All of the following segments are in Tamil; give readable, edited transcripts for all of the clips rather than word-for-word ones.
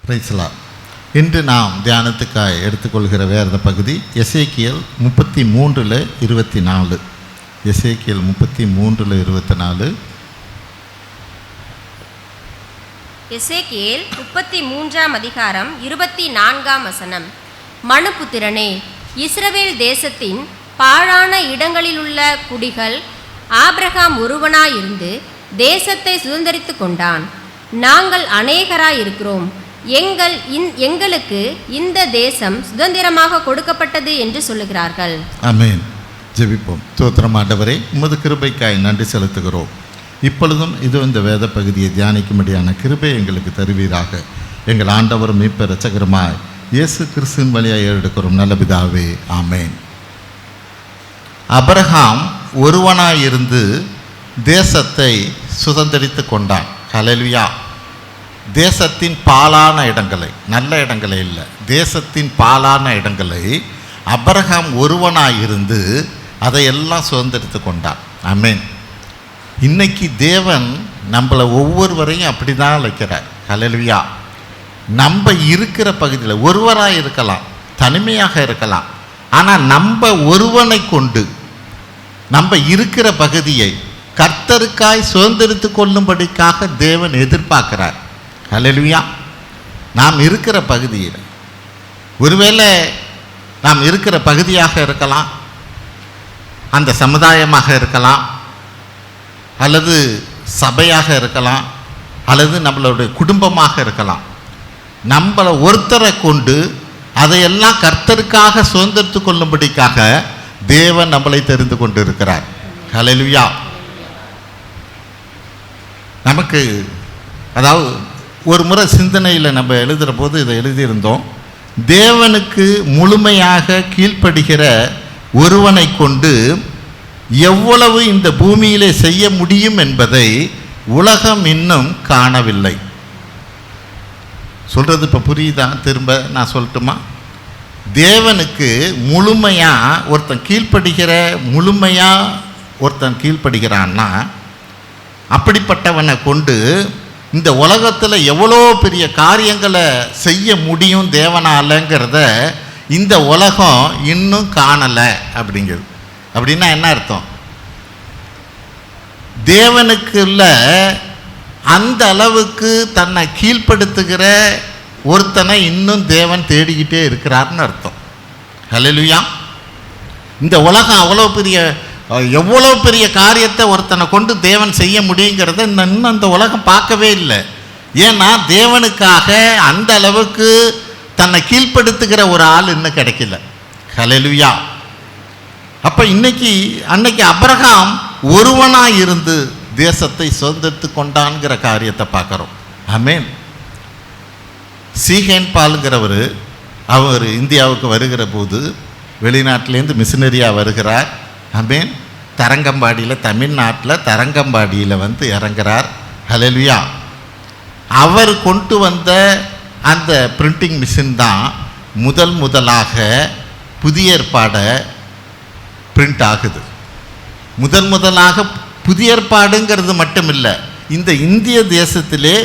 பிரைஸ்லா. இன்று நாம் தியானத்துக்காக எடுத்துக்கொள்கிற வேத பகுதி எசேக்கியேல் 33:24. எசேக்கியேல் 33:24. எசேக்கியேல் 33ஆம் அதிகாரம் 24ஆம் வசனம். மனுபுத்திரனே, இஸ்ரவேல் தேசத்தின் பாழான இடங்களிலுள்ள குடிகள் ஆபிரகாம் ஒருவனாயிருந்து தேசத்தை சுதந்தரித்து கொண்டான். நாங்கள் அநேகராயிருக்கிறோம், எங்களுக்கு இந்த தேசம் சுதந்திரமாக கொடுக்கப்பட்டது என்று சொல்லுகிறார்கள். ஆமென். ஜெபிப்போம். ஸ்தோத்திரம் ஆண்டவரே, உமது கிருபைக்காய் நன்றி செலுத்துகிறோம். இப்பொழுதும் இந்த வேத பகுதியை தியானிக்கும்படியான கிருபை எங்களுக்கு தருவீராக. எங்கள் ஆண்டவரும் மீட்பர் இரட்சகருமாய் இயேசு கிறிஸ்துவின் வழியாக எடுக்கிறோம் நல்ல பிதாவே, ஆமென். ஆபிரகாம் ஒருவனாயிருந்து தேசத்தை சுதந்தரித்து கொண்டான். ஹல்லேலூயா. தேசத்தின் பாழான இடங்களை, நல்ல இடங்களை இல்லை, தேசத்தின் பாழான இடங்களை ஆபிரகாம் ஒருவனாயிருந்து அதையெல்லாம் சுதந்தரித்து கொண்டான். ஆமென். இன்னைக்கு தேவன் நம்மளை ஒவ்வொருவரையும் அப்படி தான் அழைக்கிறார். ஹல்லேலூயா. நம்ம இருக்கிற பகுதியில் ஒருவராக இருக்கலாம், தனிமையாக இருக்கலாம், ஆனால் நம்ம ஒருவனை கொண்டு நம்ம இருக்கிற பகுதியை கர்த்தருக்காய் சுதந்திரித்து கொள்ளும்படிக்காக தேவன் எதிர்பார்க்கிறார். ஹல்லேலூயா. நாம் இருக்கிற பகுதியில், ஒருவேளை நாம் இருக்கிற பகுதியாக இருக்கலாம், அந்த சமுதாயமாக இருக்கலாம், அல்லது சபையாக இருக்கலாம், அல்லது நம்மளுடைய குடும்பமாக இருக்கலாம். நம்மளை ஒருத்தரை கொண்டு அதையெல்லாம் கர்த்தருக்காக சுதந்திரித்து கொள்ளும்படிக்காக தேவன் நம்மளை தெரிந்து கொண்டு இருக்கிறார். ஹல்லேலூயா. நமக்கு அதாவது ஒரு முறை சிந்தனையில் நம்ம எழுதுகிற போது இதை எழுதியிருந்தோம். தேவனுக்கு முழுமையாக கீழ்ப்படுகிற ஒருவனை கொண்டு எவ்வளவு இந்த பூமியிலே செய்ய முடியும் என்பதை உலகம் இன்னும் காணவில்லை. சொல்கிறது இப்போ புரியுதா? திரும்ப நான் சொல்லட்டுமா? தேவனுக்கு முழுமையாக ஒருத்தன் கீழ்ப்படுகிறான்னா அப்படிப்பட்டவனை கொண்டு இந்த உலகத்தில் எவ்வளோ பெரிய காரியங்களை செய்ய முடியும் தேவனாலங்கிறத இந்த உலகம் இன்னும் காணலை அப்படிங்கிறது. அப்படின்னா என்ன அர்த்தம்? தேவனுக்குள்ள அந்த அளவுக்கு தன்னை கீழ்ப்படுத்துகிற ஒருத்தனை இன்னும் தேவன் தேடிக்கிட்டே இருக்கிறார்னு அர்த்தம். ஹல்லேலூயா. இந்த உலகம் எவ்வளோ பெரிய காரியத்தை ஒருத்தனை கொண்டு தேவன் செய்ய முடியுங்கிறத இன்னும் அந்த உலகம் பார்க்கவே இல்லை. ஏன்னா தேவனுக்காக அந்த அளவுக்கு தன்னை கீழ்ப்படுத்துகிற ஒரு ஆள் இன்னும் கிடைக்கல. ஹல்லேலூயா. அப்போ அன்னைக்கு ஆபிரகாம் ஒருவனாக இருந்து தேசத்தை சுதந்திரித்து கொண்டான்கிற காரியத்தை பார்க்குறோம். ஆமென். சீகேன் பாலுங்கிறவர் அவர் இந்தியாவுக்கு வருகிற போது வெளிநாட்டிலேருந்து மிஷினரியாக வருகிறார். ஆமென். தரங்கம்பாடியில், தமிழ்நாட்டில் தரங்கம்பாடியில் வந்து இறங்குறார். ஹல்லேலூயா. அவர் கொண்டு வந்த அந்த பிரிண்டிங் மிஷின் தான் முதலாக புதிய ஏற்பாடை பிரிண்ட் ஆகுது. முதலாக புதிய ஏற்பாடுங்கிறது மட்டும் இல்லை, இந்த இந்திய தேசத்திலே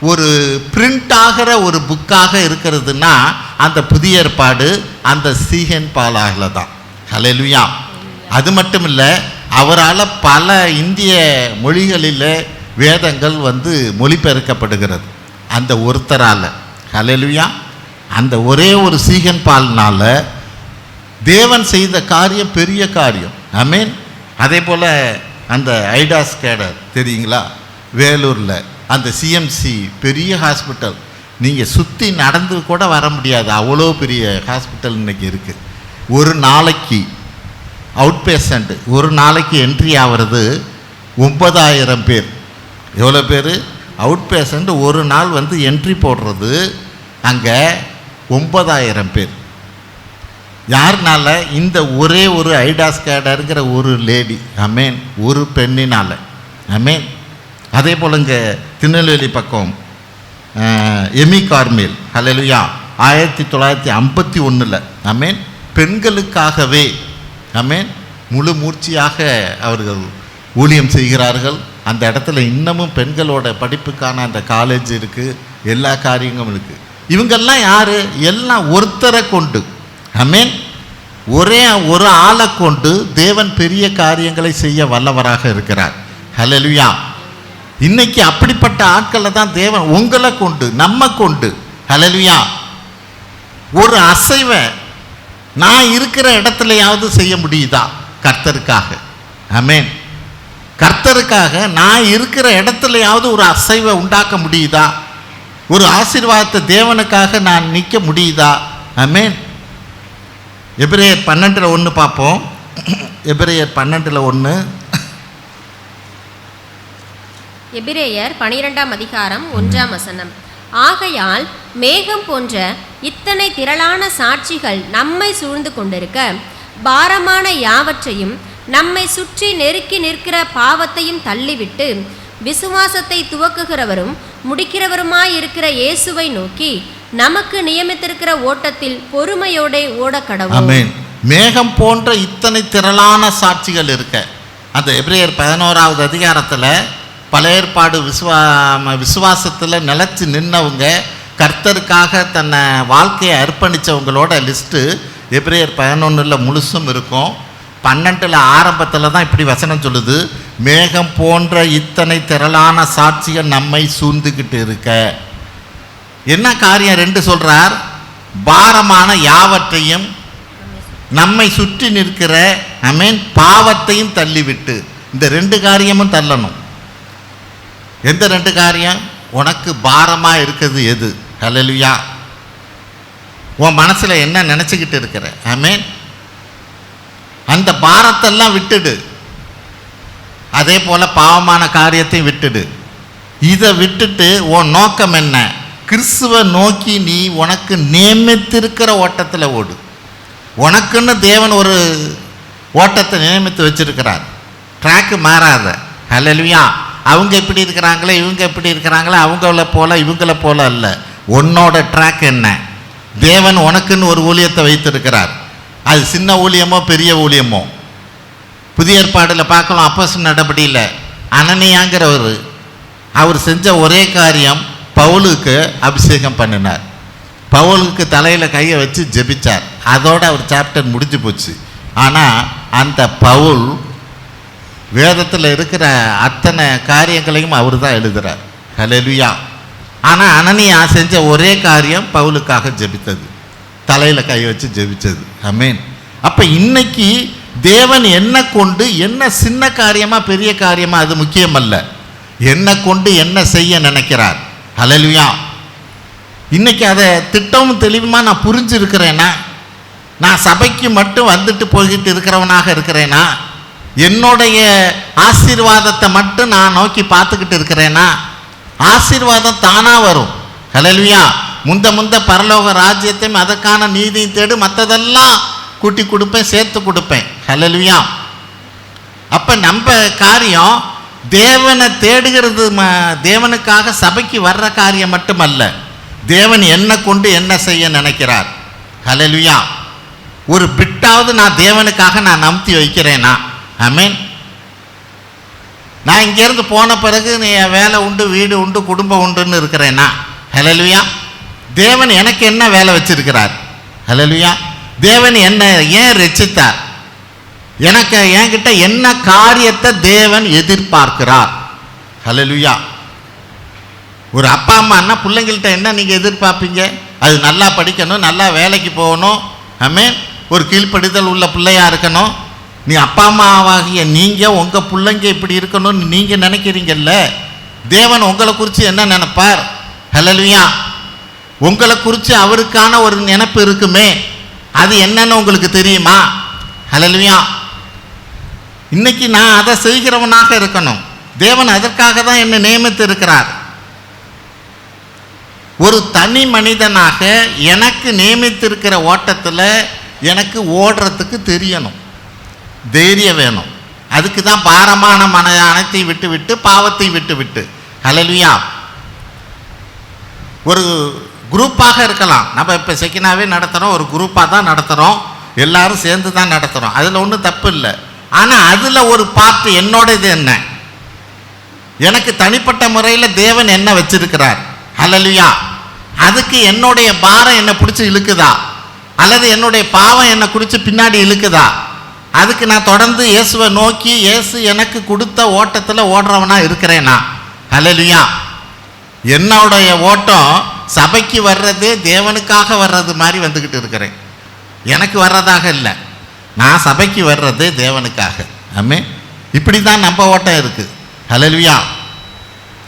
ஒரு பிரிண்ட் ஆகிற ஒரு புக்காக இருக்கிறதுனா அந்த புதிய ஏற்பாடு அந்த சீகேன் பாலாகில் தான். ஹல்லேலூயா. அது மட்டும் இல்லை, அவரால் பல இந்திய மொழிகளில் வேதங்கள் வந்து மொழிபெயர்க்கப்படுகிறது அந்த ஒருத்தரால். ஹல்லேலூயா. அந்த ஒரே ஒரு சீகேன் பால்னால தேவன் செய்த காரியம் பெரிய காரியம். ஆமென். அதே போல் அந்த ஐடாஸ் கேடர் தெரியுங்களா? வேலூரில் அந்த சிஎம்சி பெரிய ஹாஸ்பிட்டல், நீங்கள் சுற்றி நடந்து கூட வர முடியாது, அவ்வளோ பெரிய ஹாஸ்பிட்டல் இன்றைக்கி இருக்குது. ஒரு நாளைக்கு அவுட் பேஷண்ட் ஒரு நாளைக்கு என்ட்ரி ஆகிறது 9,000 பேர். எவ்வளோ பேர்? அவுட் பேஷண்ட் ஒரு நாள் வந்து என்ட்ரி போடுறது அங்கே 9,000 பேர். யாருனால? இந்த ஒரே ஒரு ஐடாஸ் கேடருங்கிற ஒரு லேடி. ஆமென். ஒரு பெண்ணினால். ஆமென். அதே போல் இங்கே திருநெல்வேலி பக்கம் எமி கார்மேல். ஹல்லேலூயா. 1951. ஆமென். பெண்களுக்காகவே ஆமென் முழு மூர்ச்சியாக அவர்கள் ஊழியம் செய்கிறார்கள். அந்த இடத்துல இன்னமும் பெண்களோட படிப்புக்கான அந்த காலேஜ் இருக்குது, எல்லா காரியங்களும் இருக்குது. இவங்கெல்லாம் யாரு? எல்லாம் ஒருத்தரை கொண்டு, ஆமென், ஒரே ஒரு ஆளை கொண்டு தேவன் பெரிய காரியங்களை செய்ய வல்லவராக இருக்கிறார். ஹல்லேலூயா. இன்னைக்கு அப்படிப்பட்ட ஆட்களை தான் தேவன் உங்களை கொண்டு, நம்ம கொண்டு, ஹல்லேலூயா, ஒரு அசைவ நான் இருக்கிற இடத்துலையாவது செய்ய முடியுதா கர்த்தருக்காக? ஆமென். கர்த்தருக்காக நான் இருக்கிற இடத்துலையாவது ஒரு அசைவை உண்டாக்க முடியுதா? ஒரு ஆசீர்வாதத்தை தேவனுக்காக நான் நிற்க முடியுதா? ஆமென். எபிரேயர் 12:1 பார்ப்போம். எபிரேயர் 12:1. எபிரேயர் 12ஆம் அதிகாரம் 1ஆம் வசனம். ஆகையால் மேகம் போன்ற இத்தனை திரளான சாட்சிகள் நம்மை சூழ்ந்து கொண்டிருக்க, பாரமான யாவற்றையும் நம்மை சுற்றி நெருக்கி நிற்கிற பாவத்தையும் தள்ளிவிட்டு, விசுவாசத்தை துவக்குகிறவரும் முடிக்கிறவருமாயிருக்கிற இயேசுவை நோக்கி நமக்கு நியமித்திருக்கிற ஓட்டத்தில் பொறுமையோடே ஓடக்கடவோம். ஆமென். மேகம் போன்ற இத்தனை திரளான சாட்சிகள் இருக்க, அந்த எபிரேயர் 11ஆவது அதிகாரத்தில் பழைய ஏற்பாடு விசுவாசத்தில் நிலச்சி நின்னவங்க, கர்த்தருக்காக தன்னை வாழ்க்கையை அர்ப்பணித்தவங்களோட லிஸ்ட்டு எபிரேயர் 11 முழுசும் இருக்கும். 12 ஆரம்பத்தில் தான் இப்படி வசனம் சொல்லுது, மேகம் போன்ற இத்தனை திரளான சாட்சிகள் நம்மை சூழ்ந்துக்கிட்டு இருக்க. என்ன காரியம் 2 சொல்றார்? பாரமான யாவற்றையும் நம்மை சுற்றி நிற்கிற, ஆமென், பாவத்தையும் தள்ளிவிட்டு. இந்த 2 காரியமும் தள்ளணும். எந்த 2 காரியம்? உனக்கு பாரமாக இருக்கிறது எது? ஹல்லேலூயா. உன் மனசில் என்ன நினச்சிக்கிட்டு இருக்கிற? ஆமென். அந்த பாரத்தெல்லாம் விட்டுடு. அதே போல் பாவமான காரியத்தையும் விட்டுடு. இதை விட்டுட்டு உன் நோக்கம் என்ன? கிறிஸ்துவை நோக்கி நீ உனக்கு நியமித்திருக்கிற ஓட்டத்தில் ஓடு. உனக்குன்னு தேவன் ஒரு ஓட்டத்தை நியமித்து வச்சிருக்கிறார். ட்ராக்கு மாறாத. ஹல்லேலூயா. அவங்க எப்படி இருக்கிறாங்களே, இவங்க எப்படி இருக்கிறாங்களே, அவங்கள போல இவங்கள போல அல்ல. உன்னோட ட்ராக் என்ன? தேவன் உனக்குன்னு ஒரு ஊழியத்தை வைத்திருக்கிறார். அது சின்ன ஊழியமோ பெரிய ஊழியமோ. புதிய ஏற்பாடில் பார்க்கலாம். அப்போஸ்தலர் நடபடியில் அனனியாங்கிறவர், அவர் செஞ்ச ஒரே காரியம் பவுலுக்கு அபிஷேகம் பண்ணினார். பவுலுக்கு தலையில் கையை வச்சு ஜெபிச்சார். அதோடு அவர் சாப்டர் முடிஞ்சு போச்சு. ஆனால் அந்த பவுல் வேதத்தில் இருக்கிற அத்தனை காரியங்களையும் அவர் தான் எழுதுகிறார். ஹல்லேலூயா. ஆனால் அனனியா செஞ்ச ஒரே காரியம் பவுலுக்காக ஜெபித்தது, தலையில் கை வச்சு ஜெபிச்சது. ஆமென். அப்போ இன்னைக்கு தேவன் என்ன கொண்டு என்ன சின்ன காரியமாக பெரிய காரியமாக அது முக்கியமல்ல, என்ன கொண்டு என்ன செய்ய நினைக்கிறார். ஹல்லேலூயா. இன்னைக்கு அதை திட்டமும் தெளிவுமா நான் புரிஞ்சிருக்கிறேனா? நான் சபைக்கு மட்டும் வந்துட்டு போய்கிட்டு இருக்கிறவனாக இருக்கிறேனா? என்னுடைய ஆசீர்வாதத்தை மட்டும் நான் நோக்கி பார்த்துக்கிட்டு இருக்கிறேனா? ஆசீர்வாதம் தானாக வரும். ஹல்லேலூயா. முந்த பரலோக ராஜ்யத்தையும் அதற்கான நீதியும் தேடு, மற்றதெல்லாம் கூட்டி கொடுப்பேன், சேர்த்து கொடுப்பேன். ஹல்லேலூயா. அப்போ நம்ம காரியம் தேவனை தேடுகிறது, தேவனுக்காக சபைக்கு வர்ற காரியம் மட்டுமல்ல, தேவன் என்ன கொண்டு என்ன செய்ய நினைக்கிறார். ஹல்லேலூயா. ஒரு பிட்டாவது நான் தேவனுக்காக நான் நம்பி வைக்கிறேனா? ஆமென். நான் இங்கேருந்து போன பிறகு நீ வேலை உண்டு, வீடு உண்டு, குடும்பம் உண்டுன்னு இருக்கிறேனா? ஹல்லேலூயா. தேவன் எனக்கு என்ன வேலை வச்சிருக்கிறார்? ஹல்லேலூயா. தேவன் என்ன ஏன் ரட்சித்தார்? எனக்கு என்கிட்ட என்ன காரியத்தை தேவன் எதிர்பார்க்கிறார்? ஹல்லேலூயா. ஒரு அப்பா அம்மான்னா பிள்ளைங்கள்ட்ட என்ன நீங்கள் எதிர்பார்ப்பீங்க? அது நல்லா படிக்கணும், நல்லா வேலைக்கு போகணும், ஆமென், ஒரு கீழ்ப்படிதல் உள்ள பிள்ளையா இருக்கணும். நீ அப்பா அம்மாவாகிய நீங்கள் உங்கள் பிள்ளைங்க இப்படி இருக்கணும்னு நீங்கள் நினைக்கிறீங்கல்ல, தேவன் உங்களை குறித்து என்ன நினைப்பார்? ஹல்லேலூயா. உங்களை குறித்து அவருக்கான ஒரு நினைப்பு இருக்குமே, அது என்னன்னு உங்களுக்கு தெரியுமா? ஹல்லேலூயா. இன்னைக்கு நான் அதை செய்கிறவனாக இருக்கணும். தேவன் அதற்காக தான் என்னை நியமித்து இருக்கிறார். ஒரு தனி மனிதனாக எனக்கு நியமித்திருக்கிற ஓட்டத்தில் எனக்கு ஓடுறதுக்கு தெரியணும், தைரியம் வேணும். அதுக்கு தான் பாரமான அனைத்தையும் விட்டு விட்டு, பாவத்தை விட்டு விட்டு. ஹல்லேலூயா. ஒரு குரூப்பாக இருக்கலாம். நம்ம இப்போ செக்கினாவே நடத்துகிறோம், ஒரு குரூப்பாக தான் நடத்துகிறோம், எல்லாரும் சேர்ந்து தான் நடத்துகிறோம், அதில் ஒன்றும் தப்பு இல்லை. ஆனால் அதில் ஒரு பார்ட் என்னோட இது என்ன, எனக்கு தனிப்பட்ட முறையில் தேவன் என்ன வச்சிருக்கிறார். ஹல்லேலூயா. அதுக்கு என்னுடைய பாரம் என்னை பிடிச்சி இழுக்குதா, அல்லது என்னுடைய பாவம் என்னை குறித்து பின்னாடி இழுக்குதா? அதுக்கு நான் தொடர்ந்து இயேசுவை நோக்கி இயேசு எனக்கு கொடுத்த ஓட்டத்தில் ஓடுறவனா இருக்கிறேனா? ஹல்லேலூயா. என்னுடைய ஓட்டம் சபைக்கு வர்றது தேவனுக்காக வர்றது மாதிரி வந்துக்கிட்டு இருக்கிறேன். எனக்கு வர்றதாக இல்லை, நான் சபைக்கு வர்றது தேவனுக்காக. ஆமே, இப்படி தான் நம்ம ஓட்டம் இருக்குது. ஹல்லேலூயா.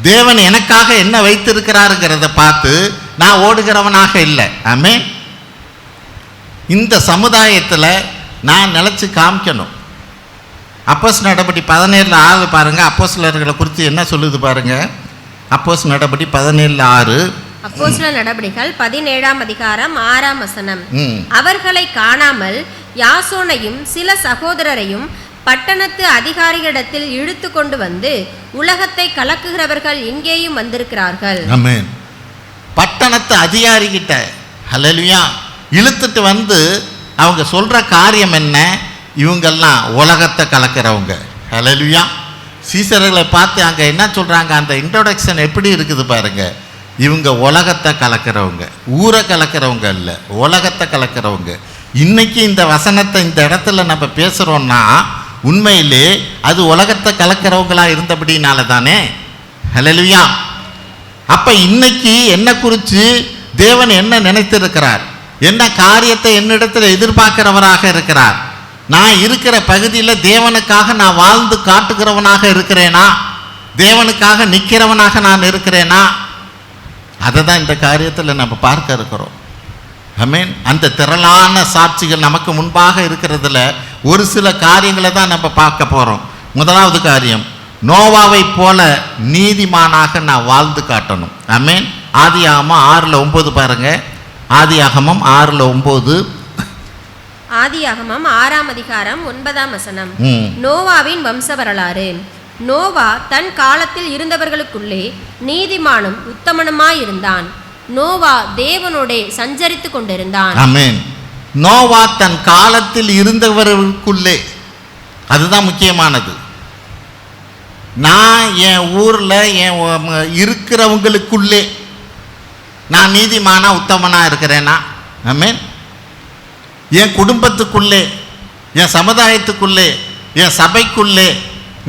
தேவன் எனக்காக என்ன வைத்திருக்கிறாருங்கிறத பார்த்து நான் ஓடுகிறவனாக இல்லை. ஆமே, இந்த சமுதாயத்தில் நான் நிலச்சி காமிக்கணும். அப்போஸ் நடபடி 17:6 பாருங்க. அப்போஸ்தலர்களை குறித்து என்ன சொல்லுது பாருங்க. அப்போஸ் நடபடி 17:6. அப்போஸ்தலர் நடபடிகள் 17ஆம் அதிகாரம் 6ஆம் வசனம். அவர்களை காணாமல் யாசோனையும் சில சகோதரரையும் பட்டணத்து அதிகாரிகளிடத்தில் இழுத்து கொண்டு வந்து உலகத்தை கலக்குகிறவர்கள் இங்கேயும் வந்திருக்கிறார்கள். ஆமென். பட்டணத்து அதிகாரிகிட்ட ஹல்லேலூயா இழுத்துட்டு வந்து அவங்க சொல்ற காரியம் என்ன? இவங்கெல்லாம் உலகத்தை கலக்கிறவங்க. ஹல்லேலூயா. சீசர்களை பார்த்து அங்கே என்ன சொல்றாங்க, அந்த இன்ட்ரோடக்ஷன் எப்படி இருக்குது பாருங்க. இவங்க உலகத்தை கலக்கிறவங்க, ஊரை கலக்கிறவங்க இல்லை, உலகத்தை கலக்கிறவங்க. இன்னைக்கு இந்த வசனத்தை இந்த இடத்துல நம்ம பேசுகிறோம்னா உண்மையிலே அது உலகத்தை கலக்கிறவங்களா இருந்தபடினால தானே. ஹல்லேலூயா. அப்போ இன்னைக்கு என்ன குறித்து தேவன் என்ன நினைத்திருக்கிறார், என்ன காரியத்தை என்னிடத்தில் எதிர்பார்க்கிறவராக இருக்கிறார்? நான் இருக்கிற பகுதியில் தேவனுக்காக நான் வாழ்ந்து காட்டுகிறவனாக இருக்கிறேனா? தேவனுக்காக நிற்கிறவனாக நான் இருக்கிறேனா? அதை தான் இந்த காரியத்தில் நம்ம பார்க்க இருக்கிறோம். ஆமென். அந்த திரளான சாட்சிகள் நமக்கு முன்பாக இருக்கிறதுல ஒரு சில காரியங்களை தான் நம்ம பார்க்க போகிறோம். முதலாவது காரியம், நோவாவை போல நீதிமானாக நான் வாழ்ந்து காட்டணும். ஆமென். ஆதியாகமம் 6:9 பாருங்க. ஆதியாகமம் 6:9. ஆதியாகமம் 6ஆம் அதிகாரம் 9ஆம் வசனம். நோவாவின் வம்ச வரலாறு. நோவா தன் காலத்தில் இருந்தவர்களுக்குள்ளே நீதிமானும் உத்தமனுமாயிருந்தான். நோவா தேவனோட சஞ்சரித்து கொண்டிருந்தான். ஆமென். நோவா தன் காலத்தில் இருந்தவர்களுக்குள்ளே, அதுதான் முக்கியமானது. நான் என் ஊரில் என் இருக்கிறவங்களுக்குள்ளே நான் நீதிமானா உத்தமனா இருக்கிறேனா? ஆமென். என் குடும்பத்துக்குள்ளே, என் சமுதாயத்துக்குள்ளே, என் சபைக்குள்ளே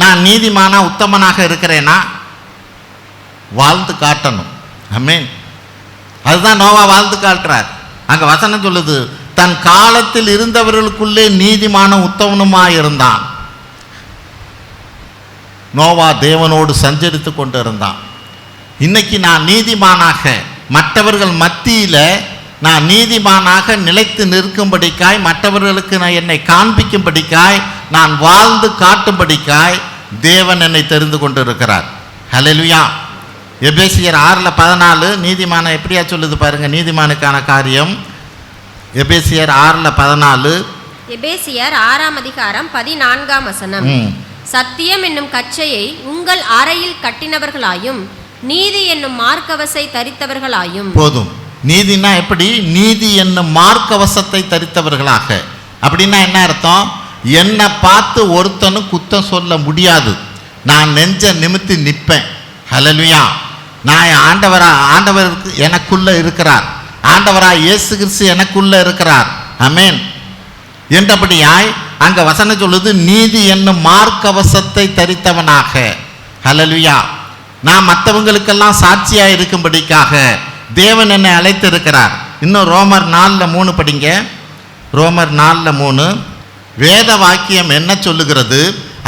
நான் நீதிமானா உத்தமனாக இருக்கிறேனா? வாழ்ந்து காட்டணும். ஆமென். அதுதான் நோவா வாழ்ந்து காட்டுறார். அங்கே வசனம் சொல்லுது, தன் காலத்தில் இருந்தவர்களுக்குள்ளே நீதிமான உத்தமனுமாய் இருந்தான். நோவா தேவனோடு சஞ்சரித்து கொண்டு இருந்தான். இன்னைக்கு நான் நீதிமானாக மற்றவர்கள் மத்தியில் நான் நீதிமானாக நிலைத்து நிற்கும்படிக்காய், மற்றவர்களுக்கு நான் என்னை காண்பிக்கும்படிக்காய், நான் வாழ்ந்து காட்டும்படிக்காய் தேவன் என்னை தெரிந்து கொண்டு இருக்கிறார். ஹல்லேலூயா. எபேசியர் 6:14 நீதிமான எப்படியா சொல்லுது பாருங்க. நீதிமானுக்கான காரியம் எபேசியர் 6:14. எபேசியர் 6ஆம் அதிகாரம் 14ஆம் வசனம். சத்தியம் என்னும் கச்சையை உங்கள் அறையில் கட்டினவர்களாயும் நீதி என்னும் மார்க்கவசை தரித்தவர்களாயும். போதும். நீதினா எப்படி? நீதி என்னும் மார்க்கவசத்தை தரித்தவர்களாக. அப்படின்னா என்ன அர்த்தம்? என்னை பார்த்து ஒருத்தனும் குத்தம் சொல்ல முடியாது. நான் நெஞ்ச நிமித்தி நிற்பேன். ஹல்லேலூயா. நான் ஆண்டவருக்கு எனக்குள்ள இருக்கிறார், ஆண்டவராய் இயேசு கிறிஸ்து எனக்குள்ள இருக்கிறார். ஆமென். என்றபடியாய் அங்க வசனம் சொல்லுது, நீதி என்னும் மார்க்கவசத்தை தரித்தவனாக. ஹல்லேலூயா. நான் மற்றவங்களுக்கெல்லாம் சாட்சியா இருக்கும்படிக்காக தேவன் என்னை அழைத்து இருக்கிறார். இன்னும் ரோமர் 4:3 படிங்க. ரோமர் 4:3 வேத வாக்கியம் என்ன சொல்லுகிறது?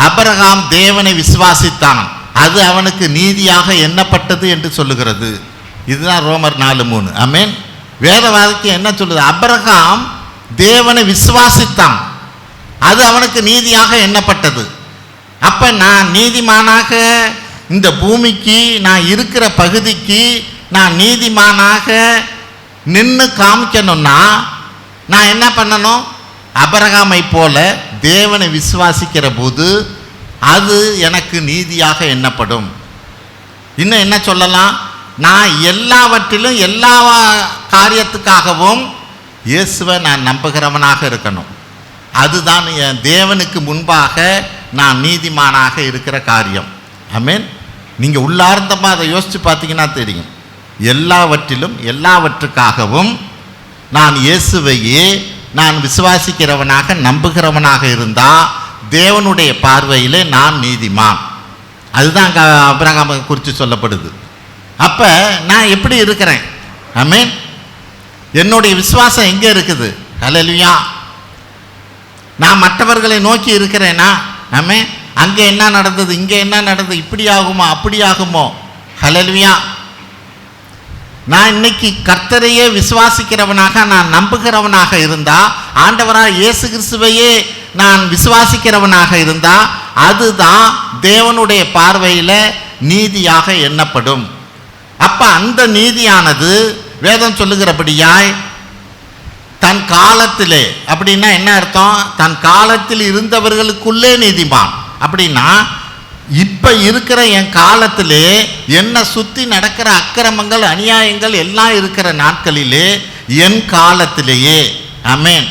ஆபிரகாம் தேவனை விசுவாசித்தான், அது அவனுக்கு நீதியாக எண்ணப்பட்டது என்று சொல்லுகிறது. இதுதான் ரோமர் 4:3. ஆமென். வேத வாக்கியம் என்ன சொல்லுது? ஆபிரகாம் தேவனை விசுவாசித்தான், அது அவனுக்கு நீதியாக எண்ணப்பட்டது. அப்ப நான் நீதிமானாக இந்த பூமிக்கு, நான் இருக்கிற பகுதிக்கு நான் நீதிமானாக நின்று காமிக்கணும்னா நான் என்ன பண்ணணும்? ஆபிரகாமை போல தேவனை விசுவாசிக்கிற போது அது எனக்கு நீதியாக எண்ணப்படும். இன்னும் என்ன சொல்லலாம்? நான் எல்லாவற்றிலும் எல்லா காரியத்துக்காகவும் இயேசுவை நான் நம்புகிறவனாக இருக்கணும். அதுதான் என் தேவனுக்கு முன்பாக நான் நீதிமானாக இருக்கிற காரியம். ஆமென். நீங்கள் உள்ளார்ந்தமாக அதை யோசித்து பார்த்தீங்கன்னா தெரியும். எல்லாவற்றிலும் எல்லாவற்றுக்காகவும் நான் இயேசுவையே நான் விசுவாசிக்கிறவனாக நம்புகிறவனாக இருந்தால் தேவனுடைய பார்வையிலே நான் நீதிமான். அதுதான் அங்கே ஆபிரகாமை குறித்து சொல்லப்படுது. அப்போ நான் எப்படி இருக்கிறேன்? ஆமென். என்னுடைய விசுவாசம் எங்கே இருக்குது? ஹல்லேலூயா. நான் மற்றவர்களை நோக்கி இருக்கிறேனா? ஆமென். அங்கே என்ன நடந்தது, இங்கே என்ன நடந்தது, இப்படி ஆகுமோ அப்படி ஆகுமோ? ஹல்லேலூயா. நான் இன்னைக்கு கர்த்தரையே விசுவாசிக்கிறவனாக நான் நம்புகிறவனாக இருந்தா, ஆண்டவராக இயேசு கிறிஸ்துவையே நான் விசுவாசிக்கிறவனாக இருந்தா, அதுதான் தேவனுடைய பார்வையில் நீதியாக எண்ணப்படும். அப்ப அந்த நீதியானது வேதம் சொல்லுகிறபடியாய் தன் காலத்திலே, அப்படின்னா என்ன அர்த்தம்? தன் காலத்தில் இருந்தவர்களுக்குள்ளே நீதிமான். அப்படின்னா இப்ப இருக்கிற என் காலத்திலே என்ன சுத்தி நடக்கிற அக்கிரமங்கள் அநியாயங்கள் எல்லாம் இருக்கிற நாட்களிலே என் காலத்திலேயே, ஆமென்,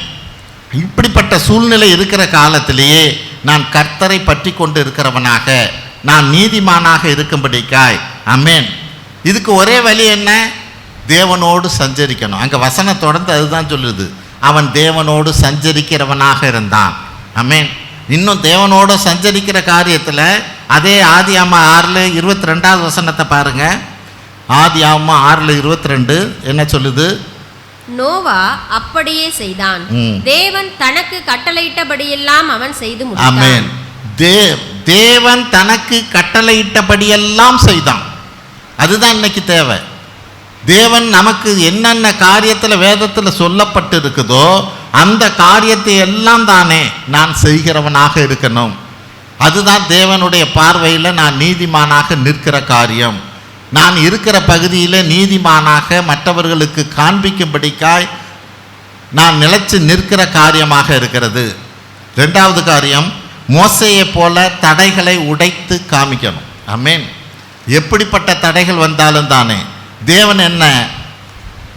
இப்படிப்பட்ட சூழ்நிலை இருக்கிற காலத்திலேயே நான் கர்த்தரை பற்றி கொண்டு இருக்கிறவனாக நான் நீதிமானாக இருக்கும்படிக்காய், ஆமென். இதுக்கு ஒரே வழி என்ன? தேவனோடு சஞ்சரிக்கணும். அங்கே வசனம் தொடர்ந்து அதுதான் சொல்லுது, அவன் தேவனோடு சஞ்சரிக்கிறவனாக இருந்தான். ஆமென். இன்னும் தேவனோடு சஞ்சரிக்கிற காரியத்தில் அதே ஆதியாகம 6:22 வசனத்தை பாருங்க. ஆதியாகம 6:22 என்ன சொல்லுது? நோவா அப்படியே செய்தான், தேவன் தனக்கு கட்டளையிட்டபடியெல்லாம் அவன் செய்து முடித்தான். ஆமென். தேவன் தனக்கு கட்டளையிட்டபடியெல்லாம் செய்தான். அதுதான் இன்னைக்கு தேவை. தேவன் நமக்கு என்னென்ன காரியத்தில் வேதத்தில் சொல்லப்பட்டு இருக்குதோ அந்த காரியத்தை எல்லாம் தானே நான் செய்கிறவனாக இருக்கணும். அதுதான் தேவனுடைய பார்வையில் நான் நீதிமானாக நிற்கிற காரியம். நான் இருக்கிற பகுதியில் நீதிமானாக மற்றவர்களுக்கு காண்பிக்கும்படிக்காய் நான் நிலைச்சு நிற்கிற காரியமாக இருக்கிறது. ரெண்டாவது காரியம், மோசேயை போல தடைகளை உடைத்து காமிக்கணும். ஆமென். எப்படிப்பட்ட தடைகள் வந்தாலும் தானே தேவன் என்ன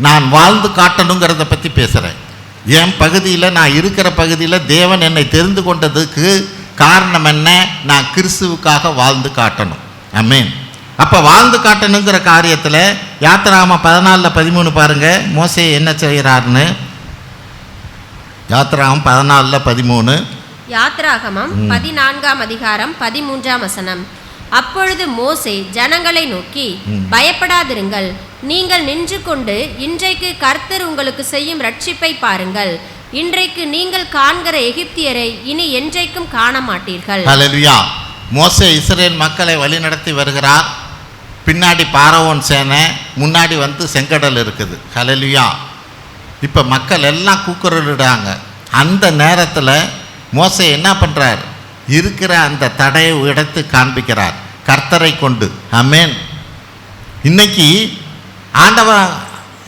நான் வாழ்ந்து காட்டணுங்கிறத பற்றி பேசுகிறேன். என் பகுதியில், நான் இருக்கிற பகுதியில் தேவன் என்னை தெரிந்து கொண்டதுக்கு காரணம் என்ன? நான் கிறிஸ்துவுக்காக வாழ்ந்து காட்டணும். ஆமென். அப்போ வாழ்ந்து காட்டணுங்கிற காரியத்தில் யாத்திராகமம் 14:13 பாருங்க, மோசே என்ன செய்கிறார்னு. யாத்திராகமம் 14:13. யாத்திராகமம் 14ஆம் அதிகாரம் 13ஆம் வசனம். அப்பொழுது மோசே ஜனங்களை நோக்கி, பயப்படாதிருங்கள், நீங்கள் நின்று கொண்டு இன்றைக்கு கர்த்தர் உங்களுக்கு செய்யும் ரட்சிப்பை பாருங்கள். இன்றைக்கு நீங்கள் காண்கிற எகிப்தியரை இனி என்றைக்கும் காண மாட்டீர்கள். ஹல்லேலூயா. மோசே இஸ்ரேல் மக்களை வழிநடத்தி வருகிறார். பின்னாடி பார்வோன் சேனை, முன்னாடி வந்து செங்கடல் இருக்குது. ஹல்லேலூயா. இப்போ மக்கள் எல்லாம் கூக்குரலிடுறாங்க. அந்த நேரத்தில் மோசே என்ன பண்ணுறார்? இருக்கிற அந்த தடையை எடுத்து காண்பிக்கிறார் கர்த்தரை கொண்டு. ஆமென். இன்னைக்கு ஆண்டவன்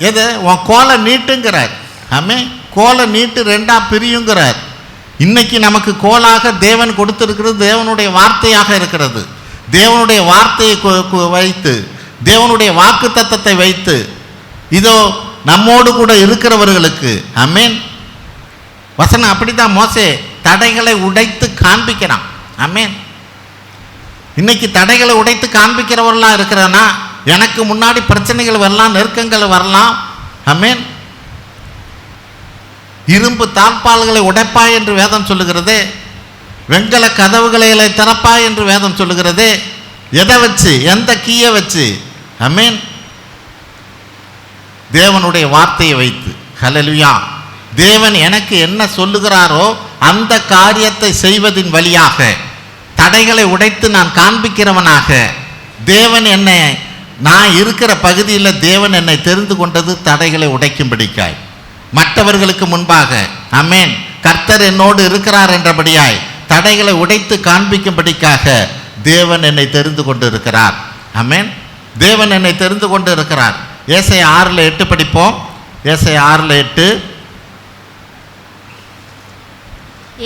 எது உன் கோலை நீட்டுங்கிறார். ஆமென். கோலை நீட்டு ரெண்டா பிரியுங்கிறார். இன்னைக்கு நமக்கு கோலாக தேவன் கொடுத்திருக்கிறது தேவனுடைய வார்த்தையாக இருக்கிறது. தேவனுடைய வார்த்தையை வைத்து, தேவனுடைய வாக்கு தத்தத்தை வைத்து இதோ நம்மோடு கூட இருக்கிறவர்களுக்கு, ஆமென், வசனம் அப்படிதான் மோசே தடைகளை உடைத்து காண்பிக்கிறான். ஆமென். இன்னைக்கு தடைகளை உடைத்து காண்பிக்கிறவர்களாம் இருக்கிறானா? எனக்கு முன்னாடி பிரச்சனைகள் வரலாம், நெருக்கங்கள் வரலாம். ஆமென். இரும்பு தாழ்பால்களை உடைப்பாய் என்று வேதம் சொல்லுகிறது. வெண்கல கதவுகளை திறப்பாய் என்று வேதம் சொல்லுகிறது. எதை வச்சு? எந்த கீயை வச்சு? ஆமென். தேவனுடைய வார்த்தையை வைத்து. ஹல்லேலூயா. தேவன் எனக்கு என்ன சொல்லுகிறாரோ அந்த காரியத்தை செய்வதின் வழியாக தடைகளை உடைத்து நான் காண்பிக்கிறவனாக, தேவன் என்னை, நான் இருக்கிற பகுதியில் தேவன் என்னை தெரிந்து கொண்டது தடைகளை உடைக்கும்படிக்காய், மற்றவர்களுக்கு முன்பாக. ஆமென். கர்த்தர் என்னோடு இருக்கிறார் என்றபடியாய் தடைகளை உடைத்து காண்பிக்கும்படிக்காக தேவன் என்னை தெரிந்து கொண்டு இருக்கிறார். ஆமென். தேவன் என்னை தெரிந்து கொண்டு இருக்கிறார். ஏசாயா 6:8 படிப்போம். ஏசாயா 6:8.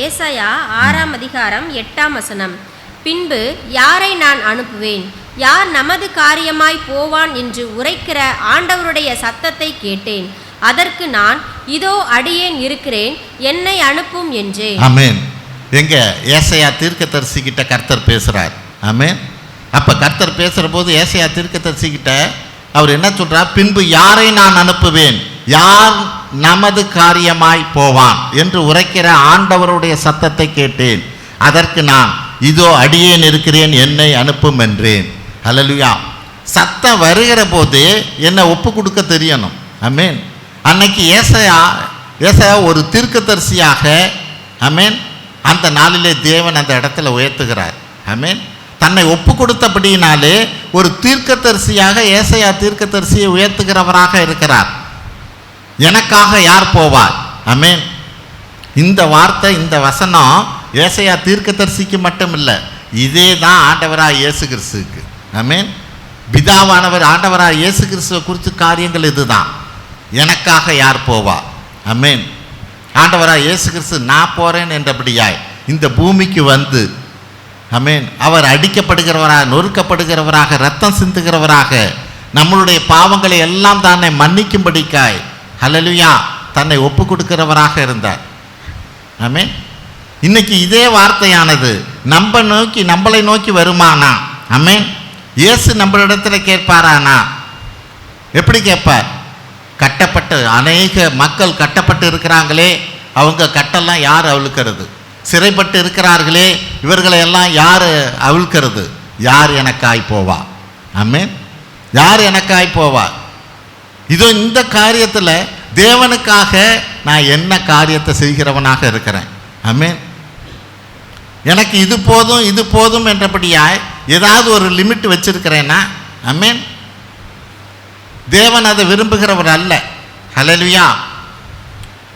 ஏசாயா 6ஆம் அதிகாரம் 8ஆம் வசனம். பின்பு யாரை நான் அனுப்புவேன்? யார் நமது காரியமாய் போவான் என்று உரைக்கிற ஆண்டவருடைய சத்தத்தை கேட்டேன். அதற்கு நான், இதோ அடியேன் இருக்கிறேன், என்னை அனுப்பும் என்றேன். ஆமென். எங்க ஏசாயா தீர்க்கதரிசி கிட்ட கர்த்தர் பேசுறார். ஆமென். அப்ப கர்த்தர் பேசுற போது ஏசாயா தீர்க்கதரிசி கிட்ட அவர் என்ன சொல்றார்? பின்பு யாரை நான் அனுப்புவேன், யார் நமது காரியமாய் போவான் என்று உரைக்கிற ஆண்டவருடைய சத்தத்தை கேட்டேன். அதற்கு நான், இதோ அடியேன் இருக்கிறேன், என்னை அனுப்பும் என்றேன். அல்லேலூயா. சத்தம் வருகிற போது என்னை ஒப்பு கொடுக்க தெரியணும். ஆமென். அன்னைக்கு ஏசாயா ஒரு தீர்க்கதரிசியாக, ஆமென், அந்த நாளிலே தேவன் அந்த இடத்துல உயர்த்துகிறார். ஆமென். தன்னை ஒப்பு கொடுத்தபடியினாலே ஒரு தீர்க்கதரிசியாக ஏசாயா தீர்க்கதரிசியை உயர்த்துகிறவராக இருக்கிறார். எனக்காக யார் போவார்? ஆமென். இந்த வார்த்தை, இந்த வசனம் ஏசாயா தீர்க்கதரிசிக்கு மட்டும் இல்லை, இதே தான் ஆண்டவராக இயேசு கிறிஸ்துவுக்கு. ஆமென். பிதாவானவர் ஆண்டவராக இயேசு கிறிஸ்துவை குறித்து காரியங்கள் இதுதான். எனக்காக யார் போவா? ஆமென். ஆண்டவராக இயேசு கிறிஸ்து நான் போகிறேன் என்றபடியாய் இந்த பூமிக்கு வந்து, ஆமென், அவர் அடிக்கப்படுகிறவராக, நொறுக்கப்படுகிறவராக, ரத்தம் சிந்துகிறவராக, நம்மளுடைய பாவங்களை எல்லாம் தானே மன்னிக்கும்படிக்காய், ஹல்லேலூயா, தன்னை ஒப்பு கொடுக்கிறவராக இருந்தார். ஆமென். இன்னைக்கு இதே வார்த்தையானது நம்மளை நோக்கி வருமானா? ஆமென். இயேசு நம்மளிடத்துல கேட்பாரானா? எப்படி கேட்பார்? கட்டப்பட்டு அநேக மக்கள் கட்டப்பட்டு இருக்கிறாங்களே, அவங்க கட்டெல்லாம் யார் அவிழ்க்கிறது? சிறைப்பட்டு இருக்கிறார்களே, இவர்களை எல்லாம் யார் அவிழ்க்கிறது? யார் எனக்காய் போவா? ஆமென். யார் எனக்காய் போவா? இதோ இந்த காரியத்தில் தேவனுக்காக நான் என்ன காரியத்தை செய்கிறவனாக இருக்கிறேன். ஆமென். எனக்கு இது போதும் இது போதும் என்றபடியாய் ஏதாவது ஒரு லிமிட் வச்சிருக்கிறேன்னா, ஆமென், தேவன் அதை விரும்புகிறவர் அல்ல. ஹல்லேலூயா.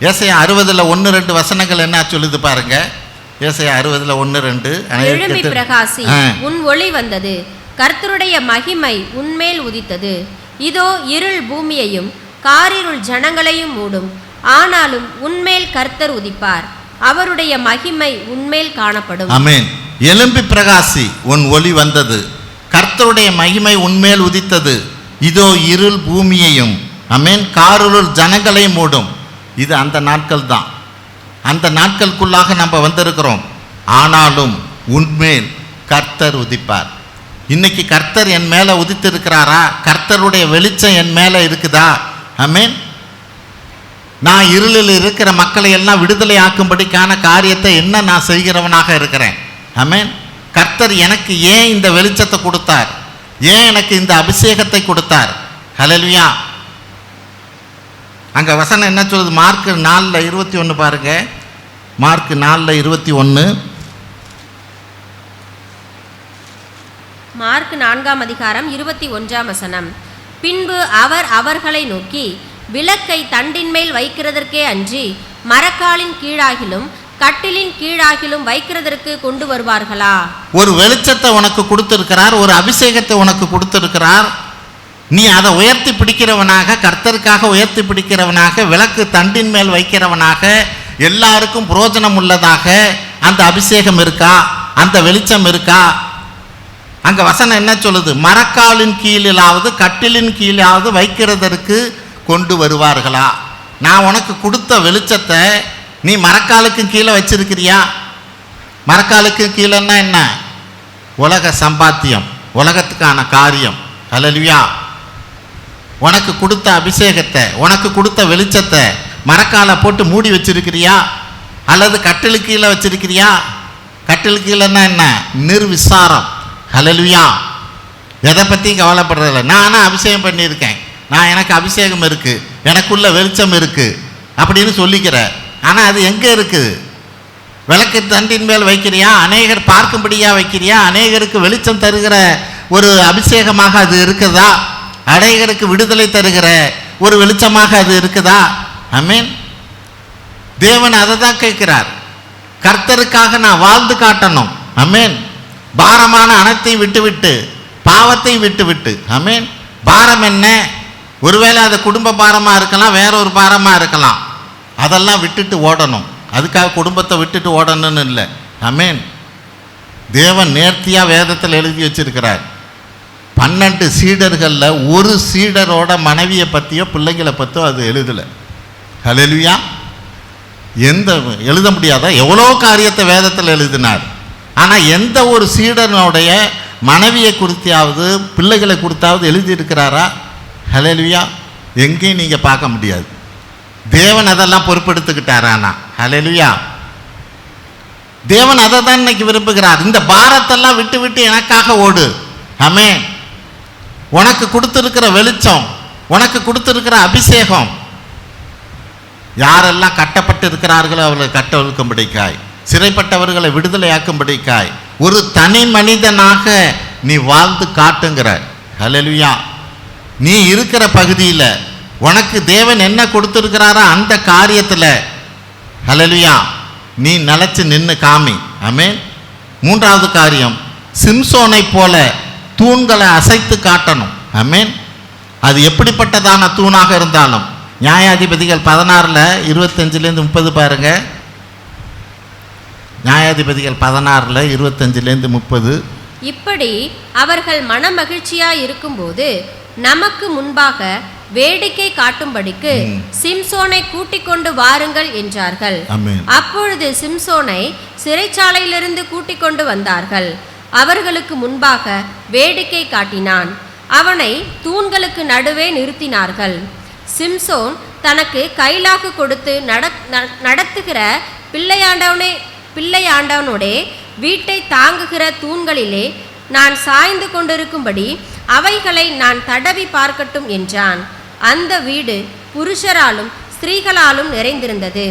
ஏசாயா 60:1-2 வசனங்கள் என்ன சொல்லுது பாருங்க. ஏசாயா 60:1-2. எழும்பி பிரகாசி, உன் ஒளி வந்தது, கர்த்தருடைய மகிமை உன்மேல் உதித்தது. இதோ இருள் பூமியையும் காரிருள் ஜனங்களையும் மூடும், ஆனாலும் உன்மேல் கர்த்தர் உதிப்பார், அவருடைய மகிமை உன்மேல் காணப்படும். ஆமென். எழும்பி பிரகாசி, உன் ஒளி வந்தது, கர்த்தருடைய மகிமை உன்மேல் உதித்தது. இதோ இருள் பூமியையும், ஆமென், காரிருள் ஜனங்களையும் மூடும். இது அந்த நாட்கள் தான். அந்த நாட்களுக்குள்ளாக நம்ம வந்திருக்கிறோம். ஆனாலும் உன்மேல் கர்த்தர் உதிப்பார். இன்னைக்கு கர்த்தர் என் மேலே உதித்திருக்கிறாரா? கர்த்தருடைய வெளிச்சம் என் மேலே இருக்குதா? ஆமென். நான் இருளில் இருக்கிற மக்களை எல்லாம் விடுதலை ஆக்கும்படிக்கான காரியத்தை என்ன நான் செய்கிறவனாக இருக்கிறேன்? ஆமென். கர்த்தர் எனக்கு ஏன் இந்த வெளிச்சத்தை கொடுத்தார்? ஏன் எனக்கு இந்த அபிஷேகத்தை கொடுத்தார்? ஹல்லேலூயா. அங்கே வசனம் என்ன சொல்லுது? மார்க் 4:21 பாருங்க. மார்க் 4:21. மார்க் 4:21. பின்பு அவர் அவர்களை நோக்கி, விளக்கை தண்டின் மேல் வைக்கிறதற்கே அன்றி மரக்காலின் கீழாகிலும் கட்டிலின் கீழாகிலும் வைக்கிறதற்கு கொண்டு வருவார்களா? ஒரு வெளிச்சத்தை உனக்கு கொடுத்திருக்கிறார், ஒரு அபிஷேகத்தை உனக்கு கொடுத்திருக்கிறார். நீ அதை உயர்த்தி பிடிக்கிறவனாக, கர்த்தருக்காக உயர்த்தி பிடிக்கிறவனாக, விளக்கு தண்டின் மேல் வைக்கிறவனாக, எல்லாருக்கும் புரோஜனம் உள்ளதாக அந்த அபிஷேகம் இருக்கா? அந்த வெளிச்சம் இருக்கா? அங்கே வசனம் என்ன சொல்லுது? மரக்காலின் கீழிலாவது கட்டிலின் கீழாவது வைக்கிறதற்கு கொண்டு வருவார்களா? நான் உனக்கு கொடுத்த வெளிச்சத்தை நீ மரக்காலுக்கு கீழே வச்சிருக்கிறியா? மரக்காலுக்கு கீழேன்னா என்ன? உலக சம்பாத்தியம், உலகத்துக்கான காரியம். ஹல்லேலூயா. உனக்கு கொடுத்த அபிஷேகத்தை, உனக்கு கொடுத்த வெளிச்சத்தை மரக்காலை போட்டு மூடி வச்சிருக்கிறியா? அல்லது கட்டிலுக்கு கீழே வச்சிருக்கிறியா? கட்டிலுக்கு கீழேன்னா என்ன? நிர்விசாரம். ஹல்லேலூயா. எதை பற்றியும் கவலைப்படுறதில்ல. நான் அபிஷேகம் பண்ணியிருக்கேன், எனக்கு அபிஷேகம் இருக்குது, எனக்குள்ள வெளிச்சம் இருக்குது அப்படின்னு சொல்லிக்கிற. ஆனால் அது எங்கே இருக்குது? விளக்கு தண்டின் மேல் வைக்கிறியா? அநேகர் பார்க்கும்படியா வைக்கிறியா? அநேகருக்கு வெளிச்சம் தருகிற ஒரு அபிஷேகமாக அது இருக்குதா? அநேகருக்கு விடுதலை தருகிற ஒரு வெளிச்சமாக அது இருக்குதா? ஆமென். தேவன் அதை தான் கேட்கிறார். கர்த்தருக்காக நான் வாழ்ந்து காட்டணும். ஆமென். பாரமான அனைத்தையும் விட்டுவிட்டு, பாவத்தையும் விட்டுவிட்டு. ஆமென். பாரம் என்ன? ஒருவேளை அது குடும்ப பாரமாக இருக்கலாம், வேற ஒரு பாரமாக இருக்கலாம். அதெல்லாம் விட்டுட்டு ஓடணும். அதுக்காக குடும்பத்தை விட்டுட்டு ஓடணும்னு இல்லை. ஆமென். தேவன் நேர்த்தியாக வேதத்தில் எழுதி வச்சிருக்கிறார். 12 சீடர்களில் ஒரு சீடரோட மனைவியை பற்றியோ பிள்ளைங்களை பற்றியோ அது எழுதலை. ஹல்லேலூயா. எழுத முடியாத எவ்வளோ காரியத்தை வேதத்தில் எழுதினார். ஆனால் எந்த ஒரு சீடனுடைய மனைவியை குறித்தாவது பிள்ளைகளை குறித்தாவது எழுதியிருக்கிறாரா? ஹல்லேலூயா. எங்கேயும் நீங்கள் பார்க்க முடியாது. தேவன் அதெல்லாம் பொறுப்பெடுத்துக்கிட்டாரானா? ஹல்லேலூயா. தேவன் அதை தான் இன்னைக்கு விரும்புகிறார். இந்த பாரத்தெல்லாம் விட்டு விட்டு எனக்காக ஓடு. ஆமென். உனக்கு கொடுத்துருக்கிற வெளிச்சம், உனக்கு கொடுத்துருக்கிற அபிஷேகம், யாரெல்லாம் கட்டப்பட்டு இருக்கிறார்களோ அவர்களை கட்டவிழ்க்கும்படிக்காய், சிறைப்பட்டவர்களை விடுதலையாக்கும்படிக்காய் ஒரு தனி மனிதனாக நீ வாழ்ந்து காட்டுங்கிற. ஹல்லேலூயா. நீ இருக்கிற பகுதியில் உனக்கு தேவன் என்ன கொடுத்துருக்கிறாரோ அந்த காரியத்தில் ஹல்லேலூயா நீ நிலச்சி நின்று காமி. ஆமென். மூன்றாவது காரியம், சிம்சோனை போல தூண்களை அசைத்து காட்டணும். ஆமென். அது எப்படிப்பட்டதான தூணாக இருந்தாலும். நியாயாதிபதிகள் 16:25-30 பாருங்க. நியாயாதிபதிகள் 16:25-30. இப்படி அவர்கள் மனமகிழ்ச்சியாய் இருக்கும்போது நமக்கு முன்பாக வேடிக்கை காட்டும்படிக்கு சிம்சோனை கூட்டிக் கொண்டு வாருங்கள் என்றார்கள். அப்பொழுது சிம்சோனை சிறைச்சாலையிலிருந்து கூட்டிக் கொண்டு வந்தார்கள். அவர்களுக்கு முன்பாக வேடிக்கை காட்டினான். அவனை தூண்களுக்கு நடுவே நிறுத்தினார்கள். சிம்சோன் தனக்கு கைலாக்கு கொடுத்து நடத்துகிற பிள்ளையாண்டவனுடைய வீட்டை தாங்குகிற தூண்களிலே நான் சாய்ந்து கொண்டிருக்கும்படி அவைகளை நான் தடவி பார்க்கட்டும் என்றான். அந்த வீடு புருஷராலும் ஸ்திரீகளாலும் நிறைந்திருந்தது.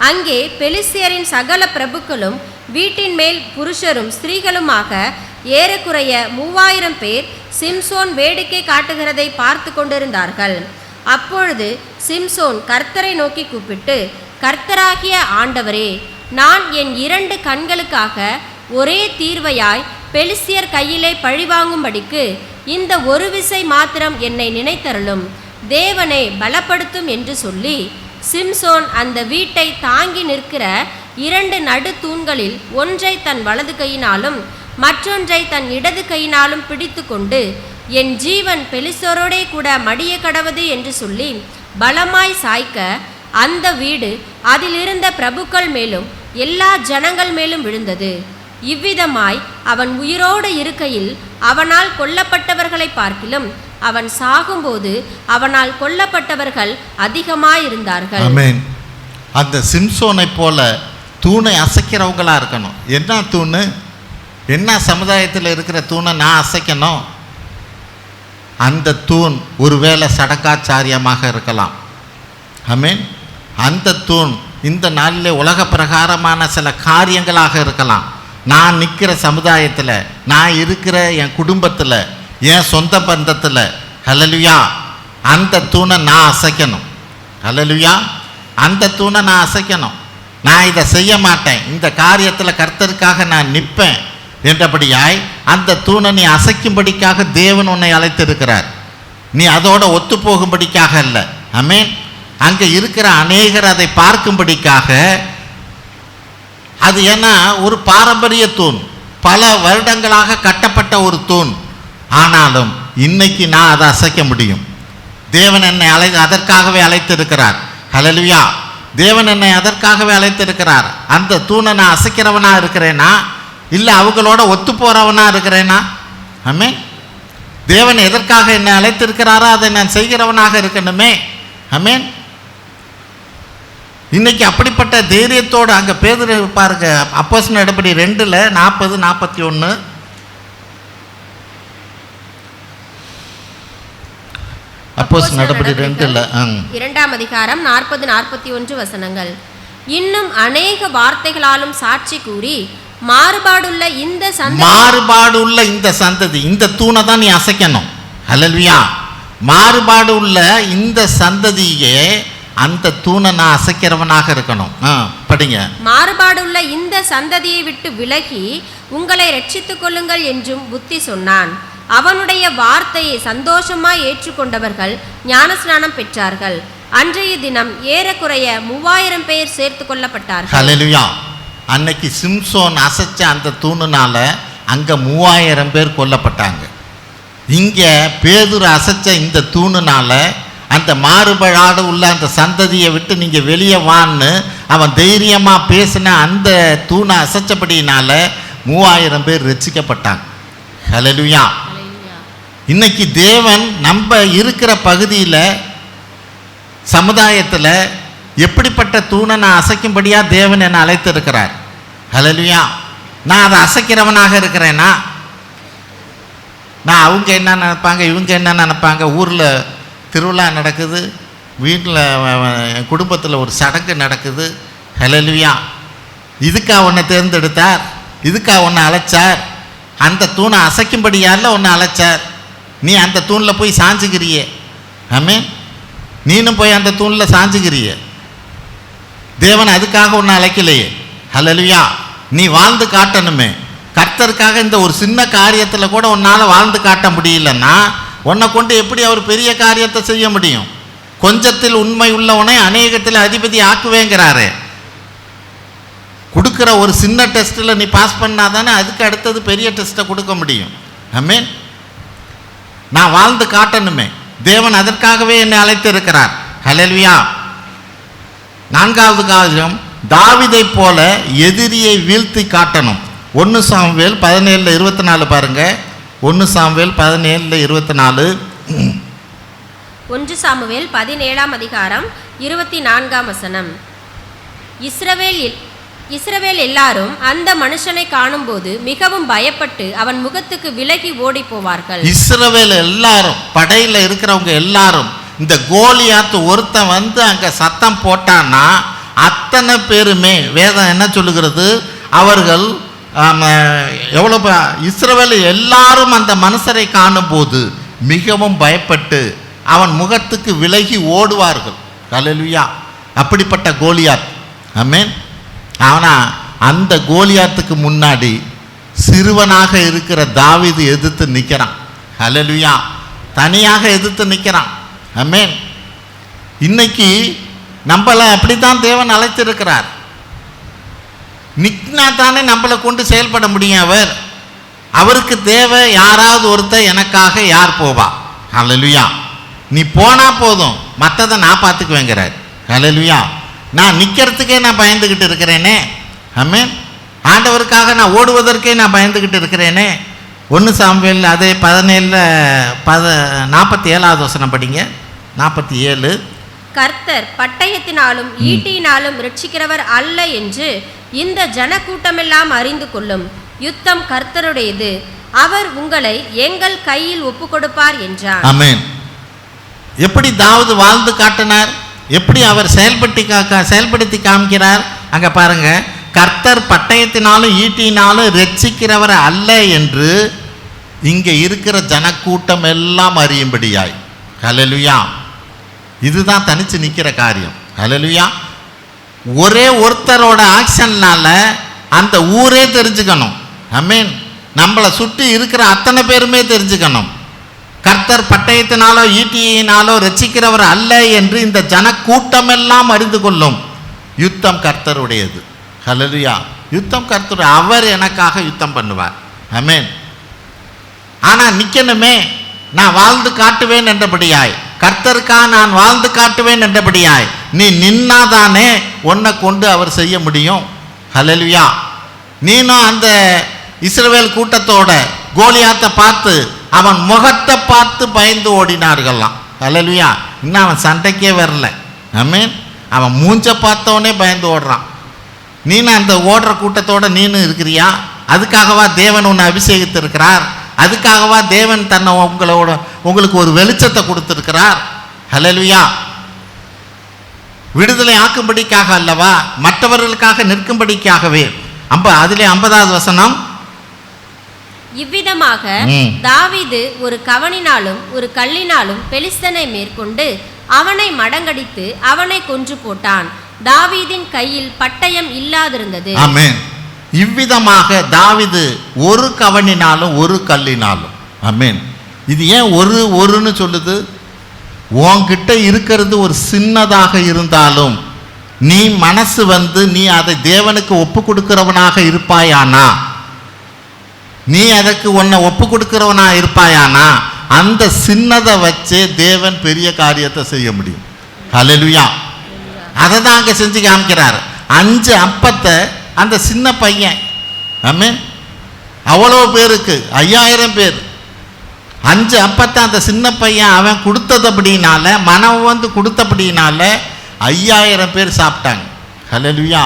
அங்கே பெலிஸ்தியரின் சகல பிரபுக்களும் வீட்டின் மேல் புருஷரும் ஸ்திரீகளுமாக ஏறக்குறைய 3000 பேர் சிம்சோன் வேடிக்கை காட்டுகிறதை பார்த்து கொண்டிருந்தார்கள். அப்பொழுது சிம்சோன் கர்த்தரை நோக்கி கூப்பிட்டு, கர்த்தராகிய ஆண்டவரே, நான் என் 2 கண்களுக்காக ஒரே தீர்வையாய் பெலிஸ்தியர் கையிலே பழிவாங்கும்படிக்கு இந்த ஒரு விசை மாத்திரம் என்னை நினைத்தருளும், தேவனை பலப்படுத்தும் என்று சொல்லி சிம்சோன் அந்த வீட்டை தாங்கி நிற்கிற 2 நடு தூண்களில் ஒன்றை தன் வலது கையினாலும் மற்றொன்றை தன் இடது கையினாலும் பிடித்து கொண்டு, என் ஜீவன் பெலிஸ்தரோடே கூட மடிய கடவது என்று சொல்லி பலமாய் சாய்க்க அந்த வீடு அதிலிருந்த பிரபுக்கள் மேலும் எல்லா ஜனங்கள் மேலும் விழுந்தது. இவ்விதமாய் அவன் உயிரோடு இருக்கையில் அவனால் கொல்லப்பட்டவர்களை பார்க்கிலும் அவன் சாகும்போது அவனால் கொல்லப்பட்டவர்கள் அதிகமாயிருந்தார்கள். ஆமென். அந்த சிம்சோனை போல தூணை அசைக்கிறவங்களா இருக்கணும். என்ன தூணு? என்ன சமுதாயத்தில் இருக்கிற தூணை நான் அசைக்கணும்? அந்த தூண் ஒருவேளை சடக்காச்சாரியமாக இருக்கலாம். ஆமென். அந்த தூண் இந்த நாளில் உலக பிரகாரமான சில காரியங்களாக இருக்கலாம். நான் நிற்கிற சமுதாயத்தில், நான் இருக்கிற என் குடும்பத்தில், என் சொந்த பந்தத்தில், ஹல்லேலூயா, அந்த தூணை நான் அசைக்கணும். ஹல்லேலூயா. அந்த தூணை நான் அசைக்கணும். நான் இதை செய்ய மாட்டேன், இந்த காரியத்தில் கர்த்தருக்காக நான் நிற்பேன் என்றபடியாய் அந்த தூணை நீ அசைக்கும்படிக்காக தேவன் உன்னை அழைத்திருக்கிறார். நீ அதோட ஒத்து போகும்படிக்காக அல்ல. ஆமென். அங்கே இருக்கிற அநேகர் அதை பார்க்கும்படிக்காக. அது ஏன்னா ஒரு பாரம்பரிய தூண், பல வருடங்களாக கட்டப்பட்ட ஒரு தூண். ஆனாலும் இன்னைக்கு நான் அதை அசைக்க முடியும். தேவன் என்னை அதற்காகவே அழைத்திருக்கிறார். ஹல்லேலூயா. தேவன் என்னை அதற்காகவே அழைத்திருக்கிறார். அந்த தூணை நான் அசைக்கிறவனா இருக்கிறேனா, இல்லை அவங்களோட ஒத்து போகிறவனா இருக்கிறேனா? ஆமென். தேவன் எதற்காக என்னை அழைத்திருக்கிறாரோ அதை நான் செய்கிறவனாக இருக்கணுமே. ஆமென். இன்னைக்கு அப்படிப்பட்ட தைரியத்தோடு அங்கே பேதுரு பாருங்க, அப்போஸ்தலர் நடபடி 2:40-41. அப்போஸ்தலர் நடபடி 2 அதிகாரம் 40-41 வசனங்கள். இன்னும் அநேக வார்த்தைகளாலும் சாட்சி கூறி மாறுபாடுள்ள இந்த சந்ததி, இந்த தூணை தான் நீ அசைக்கணும். ஹல்லேலூயா. மாறுபாடு உள்ள இந்த சந்ததியே அந்த தூணை நான் அசைக்கிறவனாக இருக்கணும். படிங்க. மாறுபாடுள்ள இந்த சந்ததியை விட்டு விலகி உங்களை ரட்சித்துக் கொள்ளுங்கள் என்றும் புத்தி சொன்னான். அவனுடைய வார்த்தையை சந்தோஷமாய் ஏற்றுக்கொண்டவர்கள் ஞானஸ்நானம் பெற்றார்கள். அன்றைய தினம் ஏறக்குறைய 3000 பேர் சேர்த்து கொள்ளப்பட்டார்கள். ஹல்லேலூயா. அன்னைக்கு சிம்சோன் அசைச்ச அந்த தூணுனால அங்கே 3000 பேர் கொல்லப்பட்டாங்க. இங்கே பேதுரு அசைச்ச இந்த தூணுனால அந்த மாறுபாடு உள்ள அந்த சந்ததியை விட்டு நீங்கள் வெளியே வான்னு அவன் தைரியமாக பேசின அந்த தூணை அசைச்சபடினால 3000 பேர் ரட்சிக்கப்பட்டாங்க. ஹல்லேலூயா. இன்னைக்கு தேவன் நம்ம இருக்கிற பகுதியில் சமுதாயத்தில் எப்படிப்பட்ட தூணை நான் அசைக்கும்படியாக தேவன் என்னை அழைத்திருக்கிறார். ஹல்லேலூயா. நான் அதை அசைக்கிறவனாக இருக்கிறேன்னா, நான் அவங்க என்ன நினைப்பாங்க, இவங்க என்ன நினைப்பாங்க, ஊரில் திருவிழா நடக்குது, வீட்டில் என் குடும்பத்தில் ஒரு சடங்கு நடக்குது. ஹல்லேலூயா. இதுக்கா உன்னை தேர்ந்தெடுத்தார், இதுக்கா உன்னை அழைச்சார், அந்த தூணை அசைக்கும்படியால உன்னை அழைச்சார். நீ அந்த தூணில் போய் சாஞ்சுக்கிறியே. ஆமென். நீனும் போய் அந்த தூணில் சாஞ்சுக்கிறியே. தேவன் அதுக்காக உன்னை அழைக்கலையே. ஹல்லேலூயா. நீ வாழ்ந்து காட்டணுமே. கர்த்தருக்காக இந்த ஒரு சின்ன காரியத்தில் கூட உன்னால் வாழ்ந்து காட்ட முடியலன்னா உன்னை கொண்டு எப்படி அவர் பெரிய காரியத்தை செய்ய முடியும்? கொஞ்சத்தில் உண்மை உள்ளவனை அநேகத்தில் அதிபதி ஆக்குவேங்கிறாரு. கொடுக்குற ஒரு சின்ன டெஸ்ட்டில் நீ பாஸ் பண்ணாதானே அதுக்கு அடுத்தது பெரிய டெஸ்ட்டை கொடுக்க முடியும். ஆமென். நான் வாழ்ந்து காட்டணுமே. தேவன் அதற்காகவே என்னை அழைத்து இருக்கிறார். ஹல்லேலூயா. 4வது காரியம், தாவீதை போல எதிரியை வீழ்த்தி காட்டணும். 1 சாமுவேல் 17:24 பாருங்க. 1 சாமுவேல் 17:24. 1 சாமுவேல் 17ஆம் அதிகாரம் 24ஆம் வசனம். இஸ்ரவேல் எல்லாரும் அந்த மனுஷனை காணும்போது மிகவும் பயப்பட்டு அவன் முகத்துக்கு விலகி ஓடி போவார்கள். இஸ்ரவேல் எல்லாரும், படையில் இருக்கிறவங்க எல்லாரும், இந்த கோலியாத்து ஒருத்தன் வந்து அங்கே சத்தம் போட்டான்னா அத்தனை பேருமே வேதம் என்ன சொல்லுகிறது, அவர்கள் எவ்வளோ இஸ்ரவேல் எல்லாரும் அந்த மனுஷரை காணும்போது மிகவும் பயப்பட்டு அவன் முகத்துக்கு விலகி ஓடுவார்கள். ஹல்லேலூயா. அப்படிப்பட்ட கோலியாத். ஆமென். ஆனால் அந்த கோலியாத்துக்கு முன்னாடி சிறுவனாக இருக்கிற தாவீது எதிர்த்து நிற்கிறான். ஹல்லேலூயா. தனியாக எதிர்த்து நிற்கிறான். ஆமென். இன்னைக்கு நம்மளை அப்படித்தான் தேவன் அழைத்திருக்கிறார். நிற்னா தானே நம்மளை கொண்டு செயல்பட முடியும். அவருக்கு தேவை யாராவது ஒருத்தர் எனக்காக யார் போவா. ஹல்லேலூயா. நீ போனா போதும், மற்றதை நான் பார்த்துக்குவேங்கிறார். ஹல்லேலூயா. நான் நிற்கிறதுக்கே நான் பயந்துக்கிட்டு இருக்கிறேனே. ஆமென். ஆண்டவருக்காக நான் ஓடுவதற்கே நான் பயந்துக்கிட்டு இருக்கிறேனே. 1 சாமுவேல் அதே 47வது வசனம் படிங்க. 47. கர்த்தர் பட்டயத்தினாலும் ஈட்டியினாலும் ரட்சிக்கிறவர் அல்ல என்று இந்த ஜனக்கூட்டமெல்லாம் அறிந்து கொள்ளும். யுத்தம் கர்த்தருடையது, அவர் உங்களை எங்கள் கையில் ஒப்பு கொடுப்பார் என்றார். ஆமென். எப்படி தாவீது வாழ்ந்து காட்டினார், எப்படி அவர் செயல்படுத்தி காமிக்கிறார் அங்க பாருங்க. கர்த்தர் பட்டயத்தினாலும் ஈட்டினாலும் ரட்சிக்கிறவர் அல்ல என்று இங்கே இருக்கிற ஜனக்கூட்டம் எல்லாம் அறியும்படியாய். ஹல்லேலூயா. இதுதான் தனிச்சு நிற்கிற காரியம். ஹல்லேலூயா. ஒரே ஒருத்தரோட ஆக்ஷன்னால அந்த ஊரே தெரிஞ்சுக்கணும். ஆமென். நம்மளை சுற்றி இருக்கிற அத்தனை பேருமே தெரிஞ்சுக்கணும். கர்த்தர் பட்டயத்தினாலோ ஈட்டியினாலோ ரட்சிக்கிறவர் அல்ல என்று இந்த ஜனக்கூட்டமெல்லாம் அறிந்து கொள்ளும். யுத்தம் கர்த்தருடையது. ஹல்லேலூயா. யுத்தம் கர்த்தருடைய, அவர் எனக்காக யுத்தம் பண்ணுவார். ஆமென். ஆனால் நிற்கணுமே. நான் வாழ்ந்து காட்டுவேன் என்றபடியாய், கர்த்தருக்காக நான் வாழ்ந்து காட்டுவேன் என்றபடியாய் நீ நின்னாதானே உன்னை கொண்டு அவர் செய்ய முடியும். ஹல்லேலூயா. நீனும் அந்த இஸ்ரவேல் கூட்டத்தோட கோலியாத்தை பார்த்து அவன் முகத்தை பார்த்து பயந்து ஓடினார்கள்லாம். ஹல்லேலூயா. இன்னும் அவன் சண்டைக்கே வரல. ஆமென். அவன் மூஞ்ச பார்த்தவனே பயந்து ஓடுறான். நீனும் அந்த ஓடுற கூட்டத்தோட நீனும் இருக்கிறியா? அதுக்காகவா தேவன் உன்னை அபிஷேகித்திருக்கிறார்? அதுக்காகவா தேவன் தன்னை உங்களுக்கு ஒரு வெளிச்சத்தை கொடுத்திருக்கிறார்? ஹல்லேலூயா. விடுதலை ஆக்கும்படிக்காக அல்லவா, மற்றவர்களுக்காக நிற்கும்படிக்காகவே. அதிலே 50வது வசனம். இவ்விதமாக தாவீது ஒரு கவணினாலும் ஒரு கல்லினாலும் பெலிஸ்தனை மேற்கொண்டு அவனை மடங்கடித்து அவனை கொன்று போட்டான். தாவீதின் கையில் பட்டயம் இல்லாதிருந்தது. ஆமென். இவ்விதமாக தாவீது ஒரு கவணினாலும் ஒரு கல்லினாலும். ஆமென். இது ஏன் ஒருன்னு சொல்லுது? உன்கிட்ட இருக்கிறது ஒரு சின்னதாக இருந்தாலும் நீ மனசு வந்து நீ அதை தேவனுக்கு ஒப்பு கொடுக்கிறவனாக இருப்பாயானா, நீ அதற்கு உன்னை ஒப்பு கொடுக்கிறவனா இருப்பாயானா, அந்த சின்னதை வச்சே தேவன் பெரிய காரியத்தை செய்ய முடியும். ஹல்லேலூயா. அதை தான் அங்கே செஞ்சு காமிக்கிறார். 5 அப்பத்தை அந்த சின்ன பையன், ஆமென், அவ்வளோ பேருக்கு 5000 பேர் 5 அப்பத்தை அந்த சின்ன பையன் அவன் கொடுத்தபடினால, மனம் வந்து கொடுத்தபடினால 5000 பேர் சாப்பிட்டாங்க. ஹல்லேலூயா.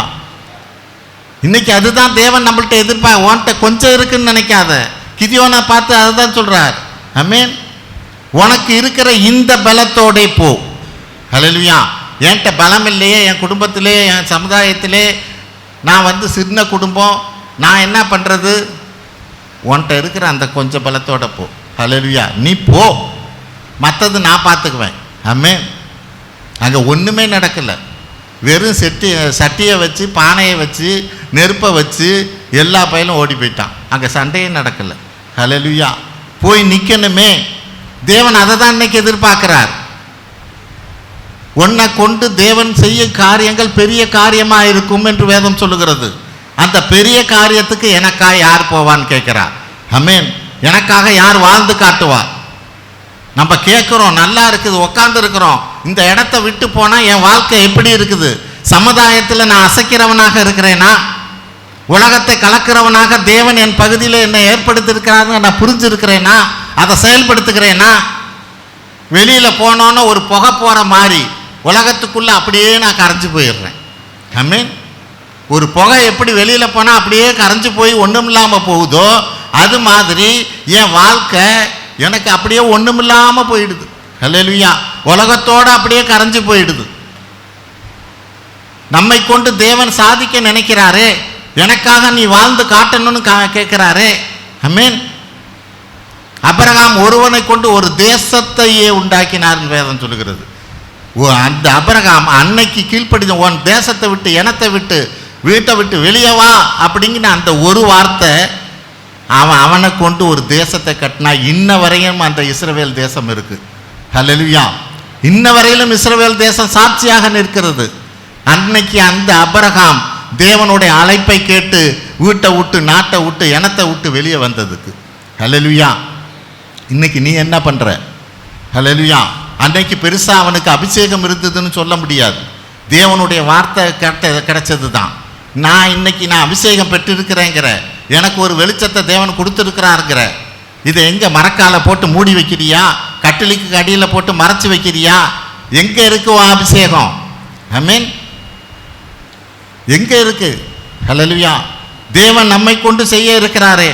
இன்னைக்கு அதுதான் தேவன் நம்மள்ட்ட எதிர்பார்க்க. உன்கிட்ட கொஞ்சம் இருக்குன்னு நினைக்காத. கிதியோனை பார்த்து அதுதான் சொல்றார். ஆமென். உனக்கு இருக்கிற இந்த பலத்தோட போ. ஹல்லேலூயா. என்கிட்ட பலம் இல்லையே, என் குடும்பத்திலே, என் சமுதாயத்திலே நான் வந்து சின்ன குடும்பம், நான் என்ன பண்ணுறது? உன்கிட்ட இருக்கிற அந்த கொஞ்சம் பலத்தோட போ. ஹல்லேலூயா. நீ போ, மற்றது நான் பார்த்துக்குவேன். ஆமென். அங்கே ஒன்றுமே நடக்கலை. வெறும் சட்டியை வச்சு, பானையை வச்சு, நெருப்பை வச்சு எல்லா பயிலும் ஓடி போயிட்டான். அங்கே சண்டையே நடக்கலை. ஹல்லேலூயா. போய் நிற்கணுமே. தேவன் அதை தான் இன்னைக்கு எதிர்பார்க்கிறார். உன்னை கொண்டு தேவன் செய்ய காரியங்கள் பெரிய காரியமாக இருக்கும் என்று வேதம் சொல்லுகிறது. அந்த பெரிய காரியத்துக்கு எனக்காக யார் போவான்னு கேட்கிறார். ஆமென். எனக்காக யார் வாழ்ந்து காட்டுவார்? நம்ம கேட்குறோம், நல்லா இருக்குது, உக்காந்து இருக்கிறோம். இந்த இடத்த விட்டு போனால் என் வாழ்க்கை எப்படி இருக்குது? சமுதாயத்தில் நான் அசைக்கிறவனாக இருக்கிறேனா? உலகத்தை கலக்கிறவனாக தேவன் என் பகுதியில் என்னை ஏற்படுத்தியிருக்கிறாருன்னு நான் புரிஞ்சிருக்கிறேனா? அதை செயல்படுத்துகிறேனா? வெளியில் போனோன்னு ஒரு புகை போகிற மாதிரி உலகத்துக்குள்ளே அப்படியே நான் கரைஞ்சி போயிடுறேன். ஆமென். ஒரு புகை எப்படி வெளியில் போனால் அப்படியே கரைஞ்சி போய் ஒன்றும் இல்லாமல் போகுதோ, அது மாதிரி என் வாழ்க்கை எனக்கு அப்படியே ஒன்றும் இல்லாமல் போயிடுது. ஹல்லேலூயா. உலகத்தோடு அப்படியே கரைஞ்சி போயிடுது. நம்மை கொண்டு தேவன் சாதிக்க நினைக்கிறாரே, எனக்காக நீ வாழ்ந்து காட்டணும்னு கேட்கிறாரே. ஆமென். ஆபிரகாம் ஒருவனை கொண்டு ஒரு தேசத்தையே உண்டாக்கினார்னு வேதம் சொல்லுகிறது. அந்த ஆபிரகாம் அன்னைக்கு கீழ்ப்படித, உன் தேசத்தை விட்டு, இனத்தை விட்டு, வீட்டை விட்டு வெளியே வா அப்படிங்கிற அந்த ஒரு வார்த்தை அவனை கொண்டு ஒரு தேசத்தை கட்டினா. இன்ன வரையும் அந்த இஸ்ரவேல் தேசம் இருக்கு. ஹல்லேலூயா. இன்ன வரையிலும் இஸ்ரவேல் தேசம் சாட்சியாக நிற்கிறது. அன்னைக்கு அந்த ஆபிரகாம் தேவனுடைய அழைப்பை கேட்டு வீட்டை விட்டு, நாட்டை விட்டு, இனத்தை விட்டு வெளியே வந்ததுக்கு. ஹல்லேலூயா. இன்னைக்கு நீ என்ன பண்ற? ஹல்லேலூயா. அன்னைக்கு பெருசாக அவனுக்கு அபிஷேகம் இருந்ததுன்னு சொல்ல முடியாது. தேவனுடைய வார்த்தை கிடைச்சது தான். நான் இன்னைக்கு அபிஷேகம் பெற்றிருக்கிறேங்கிற, எனக்கு ஒரு வெளிச்சத்தை தேவன் கொடுத்துருக்கிறாருங்கிற, இதை எங்கே மரக்கால போட்டு மூடி வைக்கிறியா? கட்டிலுக்கு அடியில் போட்டு மறைச்சி வைக்கிறியா? எங்கே இருக்கு அபிஷேகம்? ஆமென். எங்கே இருக்கு? ஹல்லேலூயா. தேவன் நம்மை கொண்டு செய்ய இருக்கிறாரே.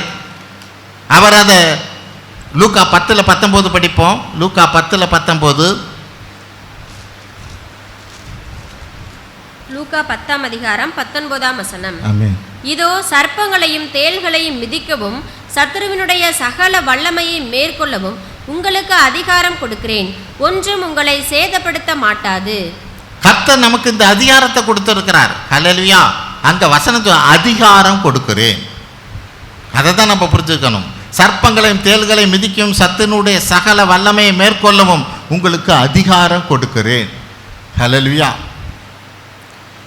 அவர் அதை லூக்கா 10:19 படிப்போம். லூக்கா 10:19. லூக்கா 10ஆம் அதிகாரம் 19ஆம் வசனம். ஆமென். இதோ சர்ப்பங்களையும் தேள்களையும் மிதிக்கவும் சத்துருவினுடைய சகல வல்லமையை மேற்கொள்ளவும் உங்களுக்கு அதிகாரம் கொடுக்கிறேன், ஒன்றும் உங்களை சேதப்படுத்த மாட்டாது. கர்த்தர் நமக்கு இந்த அதிகாரத்தை கொடுத்திருக்கிறார். ஹல்லேலூயா. அந்த வசனத்தை அதிகாரம் கொடுக்கிறேன், அதை தான் நம்ம புரிஞ்சுக்கணும். சர்ப்பங்களையும் தேள்களையும் மிதிக்கும் சத்தினுடைய சகல வல்லமையை மேற்கொள்ளவும் உங்களுக்கு அதிகாரம் கொடுக்கிறேன். ஹல்லேலூயா.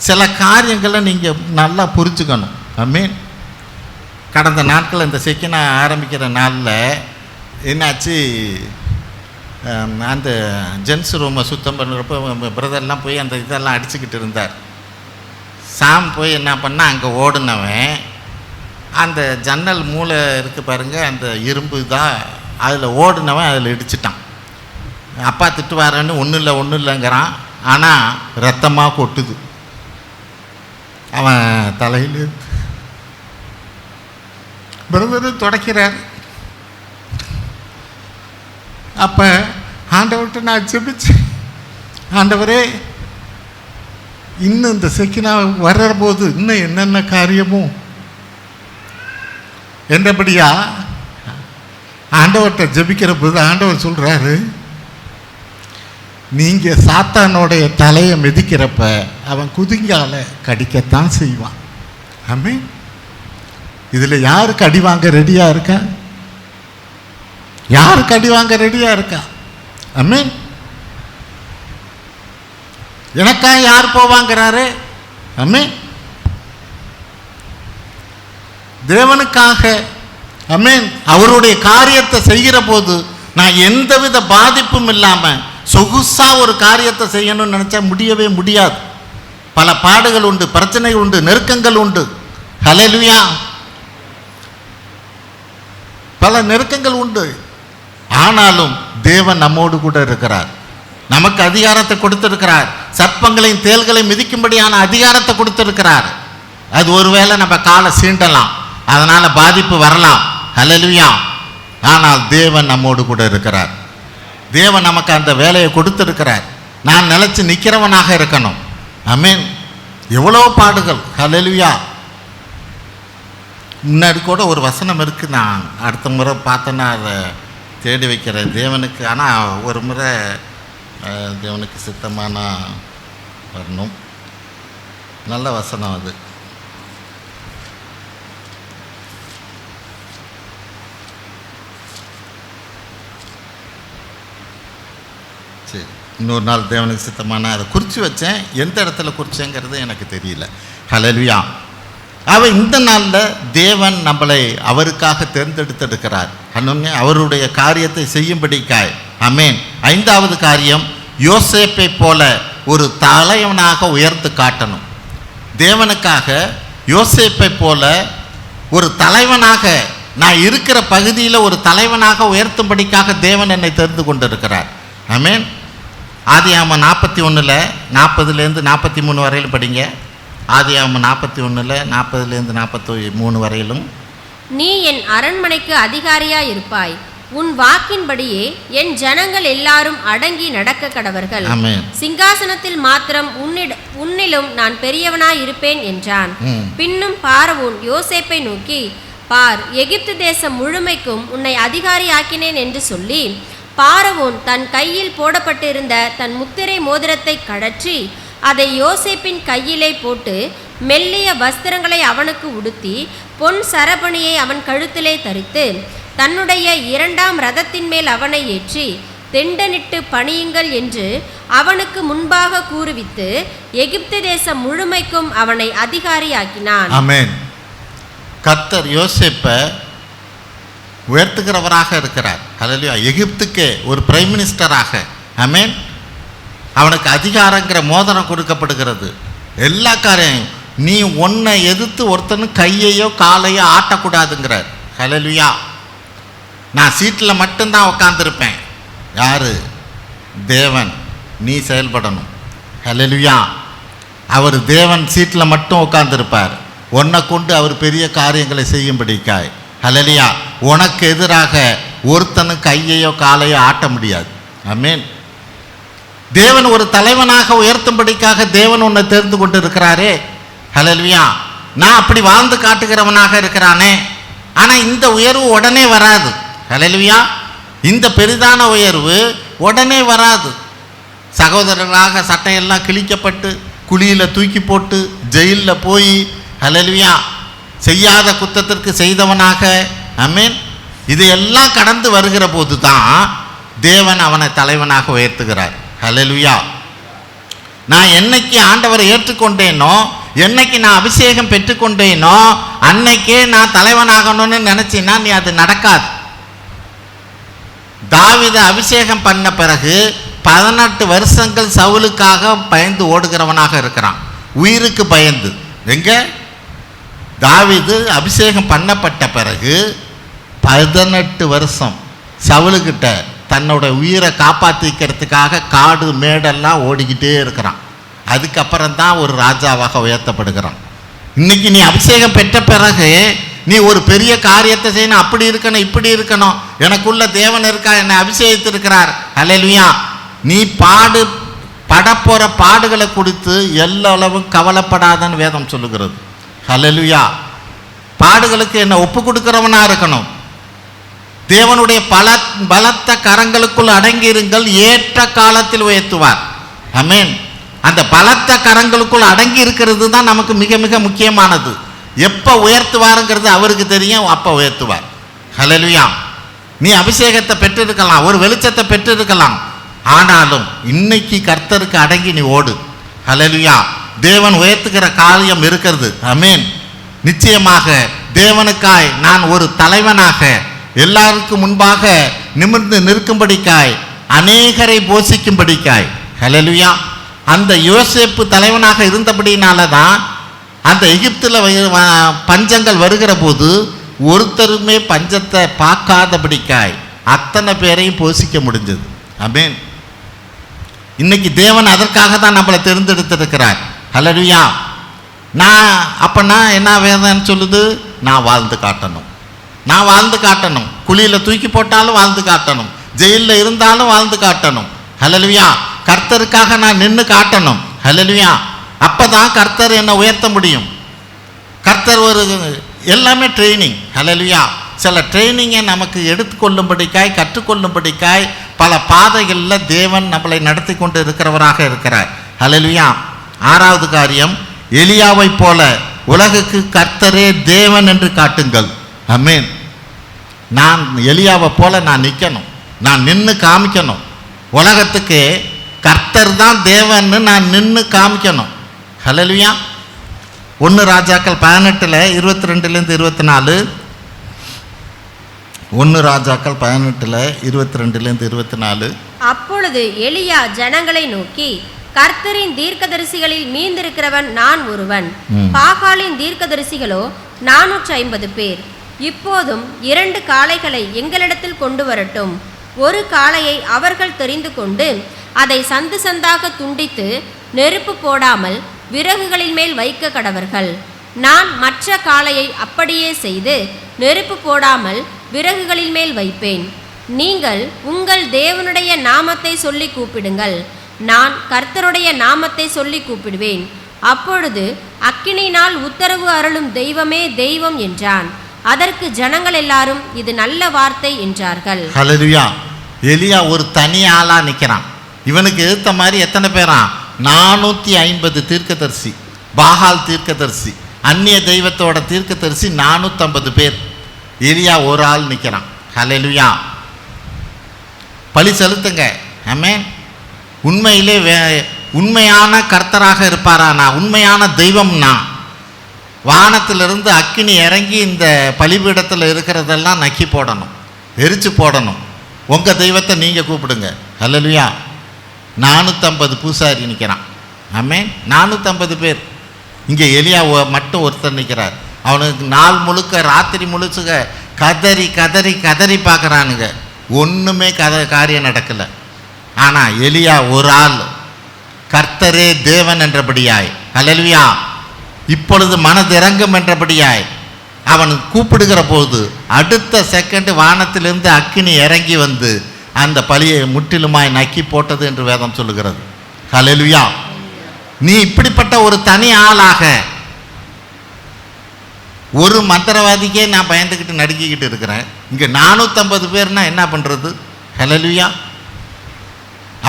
சில காரியங்களை நீங்கள் நல்லா புரிஞ்சுக்கணும். ஆமென். கடந்த நாட்கள் இந்த செக்கினா ஆரம்பிக்கிற நாளில் என்னாச்சு, அந்த ஜென்ஸ் ரூமை சுத்தம் பண்ணுறப்போ பிரதர்லாம் போய் அந்த இதெல்லாம் அடிச்சுக்கிட்டு இருந்தார். சாம் போய் என்ன பண்ணால் அங்கே ஓடுனவன் அந்த ஜன்னல் மூளை இருக்குது பாருங்கள், அந்த இரும்பு தான், அதில் ஓடுனவன் அதில் இடிச்சிட்டான். அப்பா திட்டுவாரன்னு ஒன்றும் இல்லைங்கிறான். ஆனால் ரத்தமாக கொட்டுது அவன் தலையில். பிரதரு தொடக்கிறார். அப்போ ஆண்டவர்கிட்ட நான் ஜெபிச்சேன், ஆண்டவரே இன்னும் இந்த செக்கினா வர்ற போது இன்னும் என்னென்ன காரியமும் என்றபடியா ஆண்டவர்கிட்ட ஜெபிக்கிற போது ஆண்டவர் சொல்கிறாரு, நீங்கள் சாத்தானுடைய தலையை மிதிக்கிறப்ப அவன் குதிங்கால கடிக்கத்தான் செய்வான். ஆமென். இதில் யாருக்கு அடி வாங்க ரெடியாக இருக்கா? யாருக்கு அடி வாங்க ரெடியாக இருக்கா? ஆமென். எனக்காக யார் போவாங்கிறாரு? ஆமென். தேவனுக்காக, ஆமென், அவருடைய காரியத்தை செய்கிற போது நான் எந்தவித பாதிப்பும் இல்லாமல் சொகுசா ஒரு காரியத்தை செய்யணும்னு நினச்சா முடியவே முடியாது. பல பாடுகள் உண்டு, பிரச்சனைகள் உண்டு, நெருக்கங்கள் உண்டு. ஹல்லேலூயா. பல நெருக்கங்கள் உண்டு. ஆனாலும் தேவன் நம்மோடு கூட இருக்கிறார். நமக்கு அதிகாரத்தை கொடுத்திருக்கிறார். சர்ப்பங்களையும் தேள்களையும் மிதிக்கும்படியான அதிகாரத்தை கொடுத்திருக்கிறார். அது ஒருவேளை நம்ம காலை சீண்டலாம், அதனால பாதிப்பு வரலாம். ஹல்லேலூயா. ஆனால் தேவன் நம்மோடு கூட இருக்கிறார். தேவன் நமக்கு அந்த வேலையை கொடுத்திருக்கிறார். நான் நிலைச்சு நிற்கிறவனாக இருக்கணும். ஆமென். எவ்வளோ பாடுகள். ஹல்லேலூயா. முன்னாடி கூட ஒரு வசனம் இருக்குது, நான் அடுத்த முறை பார்த்தேன்னா அதை தேடி வைக்கிறேன் தேவனுக்கு. ஆனால் ஒரு முறை தேவனுக்கு சித்தமான வரணும். நல்ல வசனம் அது. சரி, இன்னொரு நாள் தேவனுக்கு சித்தமான அதை குறித்து வச்சேன். எந்த இடத்துல குறிச்சேங்கிறது எனக்கு தெரியல. ஹல்லேலூயா. இந்த நாளில் தேவன் நம்மளை அவருக்காக தேர்ந்தெடுத்திருக்கிறார். அவருடைய காரியத்தை செய்யும்படிக்காய். ஆமென். 5வது காரியம், யோசேப்பை போல ஒரு தலைவனாக உயர்த்து காட்டணும். தேவனுக்காக யோசேப்பை போல ஒரு தலைவனாக, நான் இருக்கிற பகுதியில் ஒரு தலைவனாக உயர்த்தும்படிக்காக தேவன் என்னை தெரிந்து கொண்டிருக்கிறார். ஆமென். ஆதியாகமம் 41 40 43 வரையிலும் படிங்க. ஆதியாகமம் 41 40 43 வரையிலும். நீ என் அரண்மனைக்கு அதிகாரியாய் இருப்பாய், உன் வாக்கின்படியே என் ஜனங்கள் எல்லாரும் அடங்கி நடக்க கடவர்கள். சிங்காசனத்தில் மாத்திரம் உன்னிலும் நான் பெரியவனாய் இருப்பேன் என்றான். பின்னும் பார்வோன் யோசேப்பை நோக்கி, பார், எகிப்து தேசம் முழுமைக்கும் உன்னை அதிகாரியாக்கினேன் என்று சொல்லி, பார்வோன் தன் கையில் போடப்பட்டிருந்த தன் முத்திரை மோதிரத்தை கழற்றி அதை யோசேப்பின் கையிலே போட்டு மெல்லிய வஸ்திரங்களை அவனுக்கு உடுத்தி பொன் சரபணியை அவன் கழுத்திலே தரித்து தன்னுடைய 2ஆம் ரதத்தின் மேல் அவனை ஏற்றி தெண்டனிட்டு பணியுங்கள் என்று அவனுக்கு முன்பாக கூறுவித்து எகிப்து தேசம் முழுமைக்கும் அவனை அதிகாரியாக்கினான். ஆமென். கர்த்தர் யோசேப்பை உயர்த்துகிறவராக இருக்கிறார். ஹல்லேலூயா. எகிப்துக்கே ஒரு பிரைம் மினிஸ்டராக. ஆமென். அவனுக்கு அதிகாரங்கிற மோதிரம் கொடுக்கப்படுகிறது. எல்லா காரியம், நீ உன்னை எதிர்த்து ஒருத்தனும் கையையோ காலையோ ஆட்டக்கூடாதுங்கிறார். ஹல்லேலூயா. நான் சீட்டில் மட்டும்தான் உட்காந்துருப்பேன். யாரு? தேவன். நீ செயல்படணும். ஹல்லேலூயா. அவர் தேவன் சீட்டில் மட்டும் உட்காந்துருப்பார். உன்னை கொண்டு அவர் பெரிய காரியங்களை செய்யும்படிக்காய். ஹல்லேலூயா. உனக்கு எதிராக ஒருத்தனும் கையையோ காலையோ ஆட்ட முடியாது. ஆமென். தேவன் ஒரு தலைவனாக உயர்த்தும்படிக்காக தேவன் உன்னை தெரிந்து கொண்டு இருக்கிறாரே. ஹல்லேலூயா. நான் அப்படி வாழ்ந்து காட்டுகிறவனாக இருக்கிறானே. ஆனால் இந்த உயர்வு உடனே வராது. ஹல்லேலூயா. இந்த பெரிதான உயர்வு உடனே வராது. சகோதரர்களாக சட்டையெல்லாம் கிழிக்கப்பட்டு குழியில் தூக்கி போட்டு ஜெயிலில் போய், ஹல்லேலூயா, செய்யாத குற்றத்திற்கு செய்தவனாக. ஆமென். இதையெல்லாம் கடந்து வருகிற போது தான் தேவன் அவனை தலைவனாக உயர்த்துகிறார். ஹல்லேலூயா. நான் என்னைக்கு ஆண்டவரை ஏற்றுக்கொண்டேனோ, என்னைக்கு நான் அபிஷேகம் பெற்றுக்கொண்டேனோ, அன்னைக்கே நான் தலைவனாகணும்னு நினைச்சின்னா நீ அது நடக்காது. தாவீதை அபிஷேகம் பண்ண பிறகு 18 வருஷங்கள் சவுலுக்காக பயந்து ஓடுகிறவனாக இருக்கிறான். உயிருக்கு பயந்து. எங்க? தாவீது அபிஷேகம் பண்ணப்பட்ட பிறகு 18 வருஷம் சவுலுக்கிட்ட தன்னோட உயிரை காப்பாற்றிக்கிறதுக்காக காடு மேடெல்லாம் ஓடிக்கிட்டே இருக்கிறான். அதுக்கப்புறம் தான் ஒரு ராஜாவாக உயர்த்தப்படுகிறான். இன்னைக்கு நீ அபிஷேகம் பெற்ற பிறகு நீ ஒரு பெரிய காரியத்தை செய்யணும், அப்படி இருக்கணும், இப்படி இருக்கணும், எனக்குள்ள தேவன் இருக்கா, என்னை அபிஷேகித்திருக்கிறார். ஹல்லேலூயா. நீ படப்போற பாடுகளை குறித்து எல்லளவும் கவலைப்படாதன்னு வேதம் சொல்லுகிறது. ஹல்லேலூயா. பாடுகளுக்கு என்ன ஒப்பு கொடுக்கிறவனா இருக்கணும். தேவனுடைய பலத்த கரங்களுக்குள் அடங்கியிருங்கள், ஏற்ற காலத்தில் உயர்த்துவார். ஆமென். அந்த பலத்த கரங்களுக்குள் அடங்கி இருக்கிறது தான் நமக்கு மிக மிக முக்கியமானது. எப்போ உயர்த்துவாருங்கிறது அவருக்கு தெரியும், அப்போ உயர்த்துவார். ஹல்லேலூயா. நீ அபிஷேகத்தை பெற்றிருக்கலாம், ஒரு வெளிச்சத்தை பெற்றிருக்கலாம், ஆனாலும் இன்னைக்கு கர்த்தருக்கு அடங்கி நீ ஓடு. ஹல்லேலூயா. தேவன் உயர்த்துகிற காரியம் இருக்கிறது. ஆமென். நிச்சயமாக தேவனுக்காய் நான் ஒரு தலைவனாக எல்லாருக்கும் முன்பாக நிமிர்ந்து நிற்கும்படிக்காய், அநேகரை போஷிக்கும்படிக்காய். ஹல்லேலூயா. அந்த யோசேப்பு தலைவனாக இருந்தபடினால தான் அந்த எகிப்தில் பஞ்சங்கள் வருகிற போது ஒருத்தருமே பஞ்சத்தை பார்க்காதபடிக்காய் அத்தனை பேரையும் போஷிக்க முடிஞ்சது. ஆமென். இன்னைக்கு தேவன் அதற்காக தான் நம்மளை தேர்ந்தெடுத்திருக்கிறார். ஹல்லேலூயா. அப்பனா என்ன வேதம் சொல்லுது? நான் வாழ்ந்து காட்டணும், நான் வாழ்ந்து காட்டணும். குழியில் தூக்கி போட்டாலும் வாழ்ந்து காட்டணும், ஜெயிலில் இருந்தாலும் வாழ்ந்து காட்டணும். ஹல்லேலூயா. கர்த்தருக்காக நான் நின்று காட்டணும். ஹல்லேலூயா. அப்பதான் கர்த்தர் என்னை உயர்த்த முடியும். கர்த்தர் ஒரு எல்லாமே ட்ரைனிங். ஹல்லேலூயா. சில ட்ரைனிங்கை நமக்கு எடுத்துக்கொள்ளும்படிக்காய், கற்றுக்கொள்ளும்படிக்காய் பல பாதைகளில் தேவன் நம்மளை நடத்தி கொண்டு இருக்கிறவராக இருக்கிறார். ஹல்லேலூயா. 6வது காரியம், எலியாவை போல உலகுக்கு கர்த்தரே தேவன் என்று காட்டுங்கள். ஆமென். நான் எலியாவை போல நான் நிற்கணும், நான் நின்று காமிக்கணும். உலகத்துக்கு கர்த்தர் தான் தேவன்னு நான் நின்று காமிக்கணும். ஹல்லேலூயா. 1 ராஜாக்கள் 18 22 24. 1 ராஜாக்கள் 18 22 24. அப்பொழுது எலியா ஜனங்களை நோக்கி, கர்த்தரின் தீர்க்கதரிசிகளில் மீந்திருக்கிறவன் நான் ஒருவன், பாகாலின் தீர்க்கதரிசிகளோ 450 பேர். இப்போதும் 2 காளைகளை எங்களிடத்தில் கொண்டு வரட்டும். ஒரு காளையை அவர்கள் தெரிந்து கொண்டு அதை சந்து சந்தாக துண்டித்து நெருப்பு போடாமல் விறகுகளின் மேல் வைக்க கடவர்கள். நான் மற்ற காளையை அப்படியே செய்து நெருப்பு போடாமல் விறகுகளின் மேல் வைப்பேன். நீங்கள் உங்கள் தேவனுடைய நாமத்தை சொல்லி கூப்பிடுங்கள், நான் கர்த்தருடைய நாமத்தை சொல்லி கூப்பிடுவேன். அப்பொழுது அக்கினியினால் உத்தரவு அருளும் தெய்வமே தெய்வம் என்றான். அதற்கு ஜனங்கள் எல்லாரும் இது நல்ல வார்த்தை என்றார்கள். ஹல்லேலூயா. எலியா ஒரு தனி ஆளா நிற்கிறான். இவனுக்கு எதிர்த்த மாதிரி எத்தனை பேரா? 450 தீர்க்கதரிசி, பாகால் தீர்க்கதரிசி, அந்நிய தெய்வத்தோட தீர்க்கதரிசி 450 பேர். எலியா ஒரு ஆள் நிற்கிறான். ஹல்லேலூயா. பழி செலுத்துங்க. ஆமென். உண்மையிலே உண்மையான கர்த்தராக இருப்பாரானா, உண்மையான தெய்வம்னா, வானத்திலிருந்து அக்கினி இறங்கி இந்த பலிபீடத்தில் இருக்கிறதெல்லாம் நக்கி போடணும், எரிச்சு போடணும். உங்கள் தெய்வத்தை நீங்கள் கூப்பிடுங்க. ஹல்லேலூயா. 450 பூசாரி நிற்கிறான். ஆமென். 450 பேர். இங்கே எலியா மட்டும் ஒருத்தர் நிற்கிறார். அவனுக்கு நாள் முழுக்க ராத்திரி முழுசுக கதறி கதறி கதறி பார்க்குறானுங்க. ஒன்றுமே காரியம் நடக்கலை. ஆனால் எலியா ஒரு ஆள் கர்த்தரே தேவன் என்றபடியாய், ஹல்லேலூயா, இப்பொழுது மனதிறங்கும் என்றபடியாய் அவன் கூப்பிடுகிற போது அடுத்த செகண்ட் வானத்திலிருந்து அக்கினி இறங்கி வந்து அந்த பலியை முற்றிலுமாய் நக்கி போட்டது என்று வேதம் சொல்லுகிறது. ஹல்லேலூயா. நீ இப்படிப்பட்ட ஒரு தனி ஆளாக, ஒரு மந்திரவாதிக்கே நான் பயந்துக்கிட்டு நடுக்கிக்கிட்டு இருக்கிறேன், இங்கே 450 பேர்னா என்ன பண்ணுறது? ஹல்லேலூயா.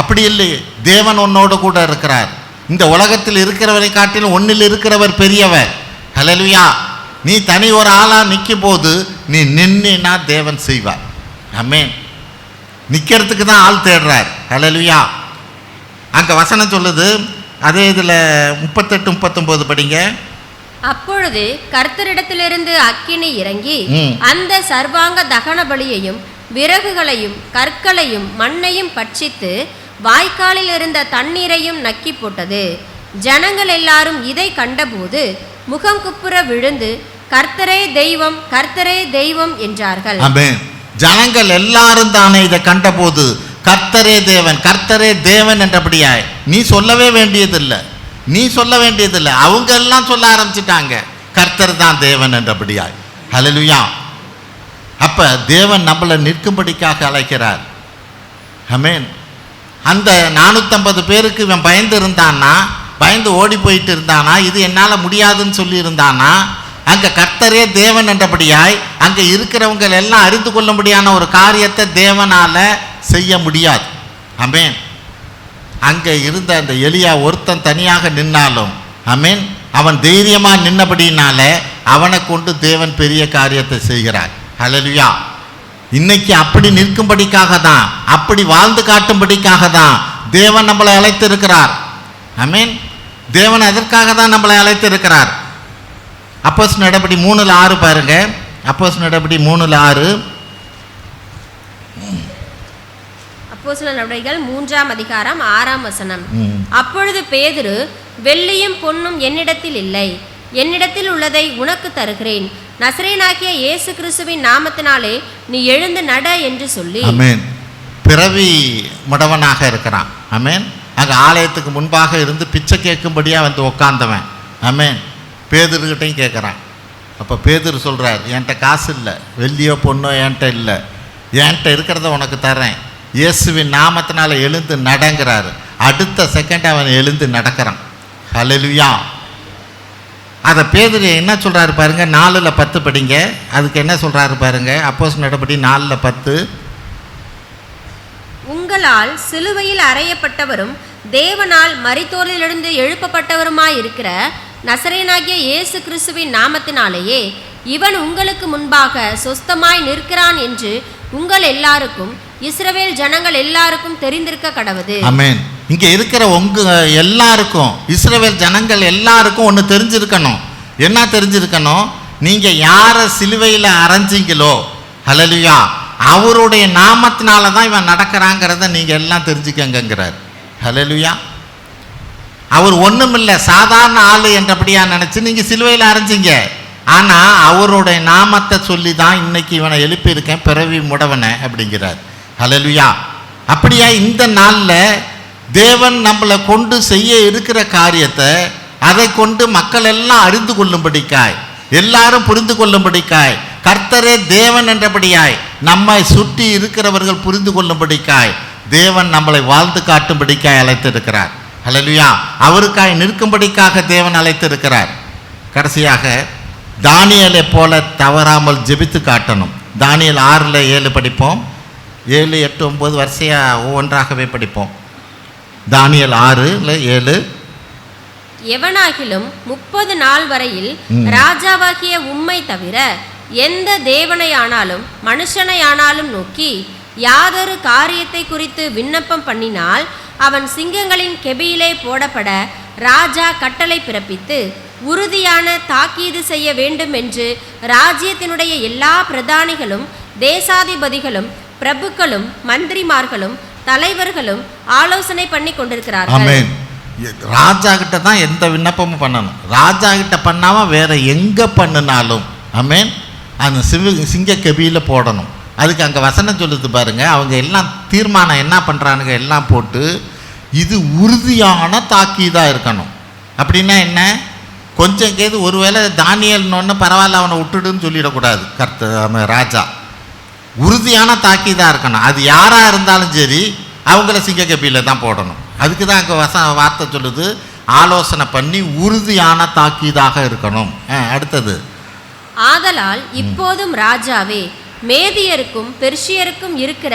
அப்படி இல்லையே, தேவன் உன்னோடு கூட இருக்கிறார். இந்த உலகத்தில் இருக்கிறவரை காட்டிலும் ஒன்னில் இருக்கிறவர் பெரியவர். ஹல்லேலூயா. நீ தனி ஒரு ஆளாக நிற்கும் போது நீ நின்னா தேவன் செய்வார். ஆமென். நிற்கிறதுக்கு தான் ஆள் தேடுறார். ஹல்லேலூயா. அங்கே வசனம் சொல்லுது, அதே இதில் 38 39 படிங்க. அப்பொழுது கர்த்தரிடத்திலிருந்து அக்கினி இறங்கி அந்த சர்வாங்க தகன பலியையும் விறகுகளையும் கற்களையும் மண்ணையும் பட்சித்து வாய்க்காலில் இருந்த தண்ணீரையும் நக்கி போட்டது. ஜனங்கள் எல்லாரும் இதை கண்டபோது முகம் குப்புற விழுந்து கர்த்தரே தெய்வம், கர்த்தரே தெய்வம் என்றார்கள். ஆமென். ஜனங்கள் எல்லாரும் தானே இதை கண்டபோது கர்த்தரே தேவன், கர்த்தரே தேவன் என்றபடியாய் நீ சொல்லவே வேண்டியதில்லை, நீ சொல்ல வேண்டியதில்லை, அவங்க எல்லாம் சொல்ல ஆரம்பிச்சிட்டாங்க, கர்த்தர் தான் தேவன் என்றபடியாய். ஹல்லேலூயா. அப்ப தேவன் நம்மளை நிற்கும்படிக்காக அழைக்கிறார். ஆமென். அந்த 450 பேருக்கு இவன் பயந்து இருந்தானா, பயந்து ஓடி போயிட்டு இருந்தானா, இது என்னால் முடியாதுன்னு சொல்லி இருந்தானா, அங்கே கர்த்தரே தேவன் என்றபடியாய் அங்கே இருக்கிறவங்க எல்லாம் அறிந்து கொள்ளும்படியான ஒரு காரியத்தை தேவனால் செய்ய முடியாது. ஆமென். அங்கே இருந்த அந்த எலியா ஒருத்தன் தனியாக நின்னாலும், ஆமென், அவன் தைரியமாக நின்னபடினால அவனை கொண்டு தேவன் பெரிய காரியத்தை செய்கிறார். ஹல்லேலூயா. இன்னைக்கு அப்படி நிற்கும்படிக்காக தான், அப்படி வாழ்ந்து காட்டும்படிக்காக தான் தேவன் நம்மளை அழைத்திருக்கிறார். ஆமென். தேவன் அதற்காக தான் நம்மளை அழைத்திருக்கிறார். அப்போஸ்தலர் நடபடி 3:6 பாருங்க. அப்போஸ்தலர் நடபடி 3:6. அப்போஸ்தலர் நடபடிகள் 3ஆம் அதிகாரம் 6ஆம் வசனம். அப்பொழுது பேதுரு, வெள்ளியும் பொன்னும் என்னிடத்தில் இல்லை, என்னிடத்தில் உள்ளதை உனக்கு தருகிறேன், நசரேயனாகிய இயேசு கிறிஸ்துவின் நாமத்தினாலே நீ எழுந்து நட என்று சொல்லி. ஆமென். பிறவி முடவனாக இருக்கிறான். ஆமென். அங்கே ஆலயத்துக்கு முன்பாக இருந்து பிச்சை கேட்கும்படியாக வந்து உக்காந்தவன். ஆமென். பேதுருக்கிட்டையும் கேட்குறான். அப்போ பேதுரு சொல்கிறார், என்கிட்ட காசு இல்லை, வெள்ளியோ பொண்ணோ என்கிட்ட இல்லை, என்கிட்ட இருக்கிறத உனக்கு தரேன், இயேசுவின் நாமத்தினால எழுந்து நடங்கிறாரு. அடுத்த செகண்ட் அவன் எழுந்து நடக்கிறான். ஹல்லேலூயா. அதை பேதுரு என்ன சொல்கிறாரு பாருங்க, 4:10 படிங்க. அதுக்கு என்ன சொல்கிறாரு பாருங்க, அப்போஸ்தலர் நடபடி 4:10. உங்களால் சிலுவையில் அறையப்பட்டவரும் தேவனால் மரித்தோரிலிருந்து எழுப்பப்பட்டவருமாயிருக்கிற நசரேயனாகிய இயேசு கிறிஸ்துவின் நாமத்தினாலேயே இவன் உங்களுக்கு முன்பாக சொஸ்தமாய் நிற்கிறான் என்று உங்கள் எல்லாருக்கும் இஸ்ரவேல் ஜனங்கள் எல்லாருக்கும் தெரிந்திருக்க கடவுது. ஆமென். இங்கே இருக்கிற உங்க எல்லாருக்கும், இஸ்ரவேல் ஜனங்கள் எல்லாருக்கும் ஒன்று தெரிஞ்சிருக்கணும். என்ன தெரிஞ்சிருக்கணும்? நீங்கள் யாரை சிலுவையில் அரைஞ்சிங்களோ, ஹல்லேலூயா, அவருடைய நாமத்தினால தான் இவன் நடக்கிறாங்கிறத நீங்கள் எல்லாம் தெரிஞ்சுக்கங்கிறார். ஹல்லேலூயா. அவர் ஒன்றுமில்லை, சாதாரண ஆள் என்றபடியா நினச்சி நீங்கள் சிலுவையில் அரைஞ்சிங்க. ஆனால் அவருடைய நாமத்தை சொல்லி தான் இன்னைக்கு இவனை எழுப்பியிருக்கேன், பிறவி முடவனை அப்படிங்கிறார். ஹல்லேலூயா. அப்படியா இந்த நாளில் தேவன் நம்மளை கொண்டு செய்ய இருக்கிற காரியத்தை அதை கொண்டு மக்கள் எல்லாம் அறிந்து கொள்ளும்படிக்காய், எல்லாரும் புரிந்து கொள்ளும்படிக்காய், கர்த்தரே தேவன் என்றபடியாய் நம்மை சுற்றி இருக்கிறவர்கள் புரிந்து கொள்ளும்படிக்காய் தேவன் நம்மளை வாழ்ந்து காட்டும்படிக்காய் அழைத்திருக்கிறார். ஹல்லேலூயா. அவருக்காய் நிற்கும்படிக்காக தேவன் அழைத்திருக்கிறார். கடைசியாக தானியேலை போல தவறாமல் ஜெபித்து காட்டணும். தானியேல் 6:7 படிப்போம். 7, 8, 9 வரிசையாக ஒவ்வொன்றாகவே படிப்போம். தானியேல் 6:7. எவனாகிலும் 30 நாள் வரையில் ராஜாவாகிய உம்மை தவிர எந்த தேவனையானாலும் மனுஷனையானாலும் நோக்கி யாதொரு காரியத்தை குறித்து விண்ணப்பம் பண்ணினால் அவன் சிங்கங்களின் கெபியிலே போடப்பட ராஜா கட்டளை பிறப்பித்து உறுதியான தாக்கீது செய்ய வேண்டும் என்று ராஜ்யத்தினுடைய எல்லா பிரதானிகளும் தேசாதிபதிகளும் பிரபுக்களும் மந்திரிமார்களும் தலைவர்களும் ஆலோசனை பண்ணி கொண்டிருக்கிறார்கள். ஆமென். ராஜா கிட்ட தான் எந்த விண்ணப்பமும் பண்ணணும். ராஜா கிட்ட பண்ணாமல் வேற எங்கே பண்ணினாலும் ஆமென் அந்த சிங்க கெபியில் போடணும். அதுக்கு அங்கே வசனம் சொல்லுது பாருங்க, அவங்க எல்லாம் தீர்மானம் என்ன பண்ணுறானுங்க, எல்லாம் போட்டு இது உறுதியான தாக்கீதாக இருக்கணும். அப்படின்னா என்ன, கொஞ்சம் கேது ஒருவேளை தானியேல்னு பரவாயில்ல அவனை விட்டுடுன்னு சொல்லிடக்கூடாது. ராஜா உறுதியான தாக்கீதாக இருக்கணும். அது யாராக இருந்தாலும் சரி அவங்கள சிங்க கெபியில் தான் போடணும். அதுக்கு தான் அங்கே வார்த்தை சொல்லுது, ஆலோசனை பண்ணி உறுதியான தாக்கீதாக இருக்கணும். அடுத்தது, ஆதலால் இப்போதும் ராஜாவே மேதியருக்கும் பெர்ஷியருக்கும் இருக்கிற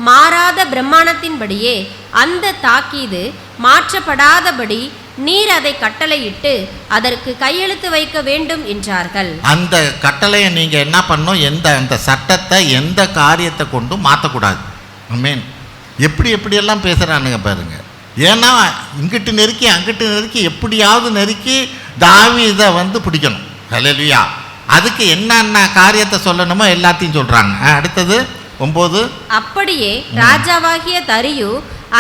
மாறாத பிரமாணத்தின்படியே அந்த தாக்கீது மாற்றப்படாதபடி நீர் அதை கட்டளையிட்டு அதற்கு கையெழுத்து வைக்க வேண்டும் என்றார்கள். அந்த கட்டளையை நீங்கள் என்ன பண்ணணும், அந்த சட்டத்தை எந்த காரியத்தை கொண்டும் மாற்றக்கூடாது. ஆமென். எப்படியெல்லாம் பேசுகிறானுங்க பாருங்க. ஏன்னா இங்கிட்டு நெருக்கி அங்கிட்டு நெருக்கி எப்படியாவது நெருக்கி தாவீதை பிடிக்கணும். ஹல்லேலூயா. அதுக்கு என்னென்ன காரியத்தை சொல்லணுமோ எல்லாத்தையும் சொல்கிறாங்க. அடுத்தது 9. அப்படியே ராஜாவாகிய தரியு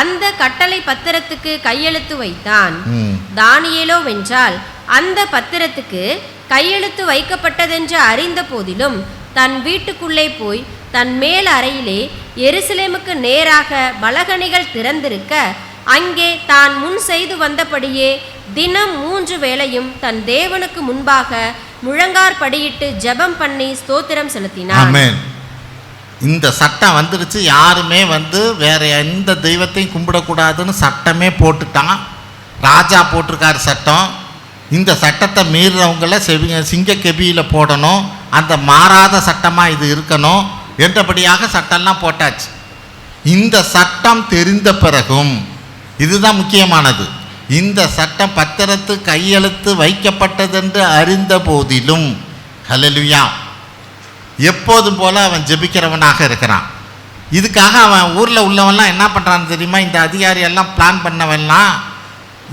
அந்த கட்டளை பத்திரத்துக்கு கையெழுத்து வைத்தான். தானியேலோ வென்றால் அந்த பத்திரத்துக்கு கையெழுத்து வைக்கப்பட்டதென்று அறிந்த போதிலும் தன் வீட்டுக்குள்ளே போய் தன் மேல் அறையிலே எருசலேமுக்கு நேராக பலகணிகள் திறந்திருக்க அங்கே தான் முன் செய்து வந்தபடியே தினம் 3 வேளையும் தன் தேவனுக்கு முன்பாக முழங்கார்படியிட்டு ஜெபம் பண்ணி ஸ்தோத்திரம் செலுத்தினார். ஆமென். இந்த சட்டம் வந்துருச்சு. யாருமே வேற எந்த தெய்வத்தையும் கும்பிடக்கூடாதுன்னு சட்டமே போட்டுட்டான். ராஜா போட்டிருக்காரு சட்டம். இந்த சட்டத்தை மீறுறவங்கள சிங்க கெபியில் போடணும். அந்த மாறாத சட்டமாக இது இருக்கணும் என்றபடியாக சட்டம்லாம் போட்டாச்சு. இந்த சட்டம் தெரிந்த பிறகும் இதுதான் முக்கியமானது. இந்த சட்டம் பத்திரத்து கையெழுத்து வைக்கப்பட்டதென்று அறிந்த போதிலும் ஹல்லேலூயா எப்போதும் போல அவன் ஜெபிக்கிறவனாக இருக்கிறான். இதுக்காக அவன் ஊரில் உள்ளவன்லாம் என்ன பண்ணுறான்னு தெரியுமா, இந்த அதிகாரியெல்லாம் பிளான் பண்ணவன்லாம்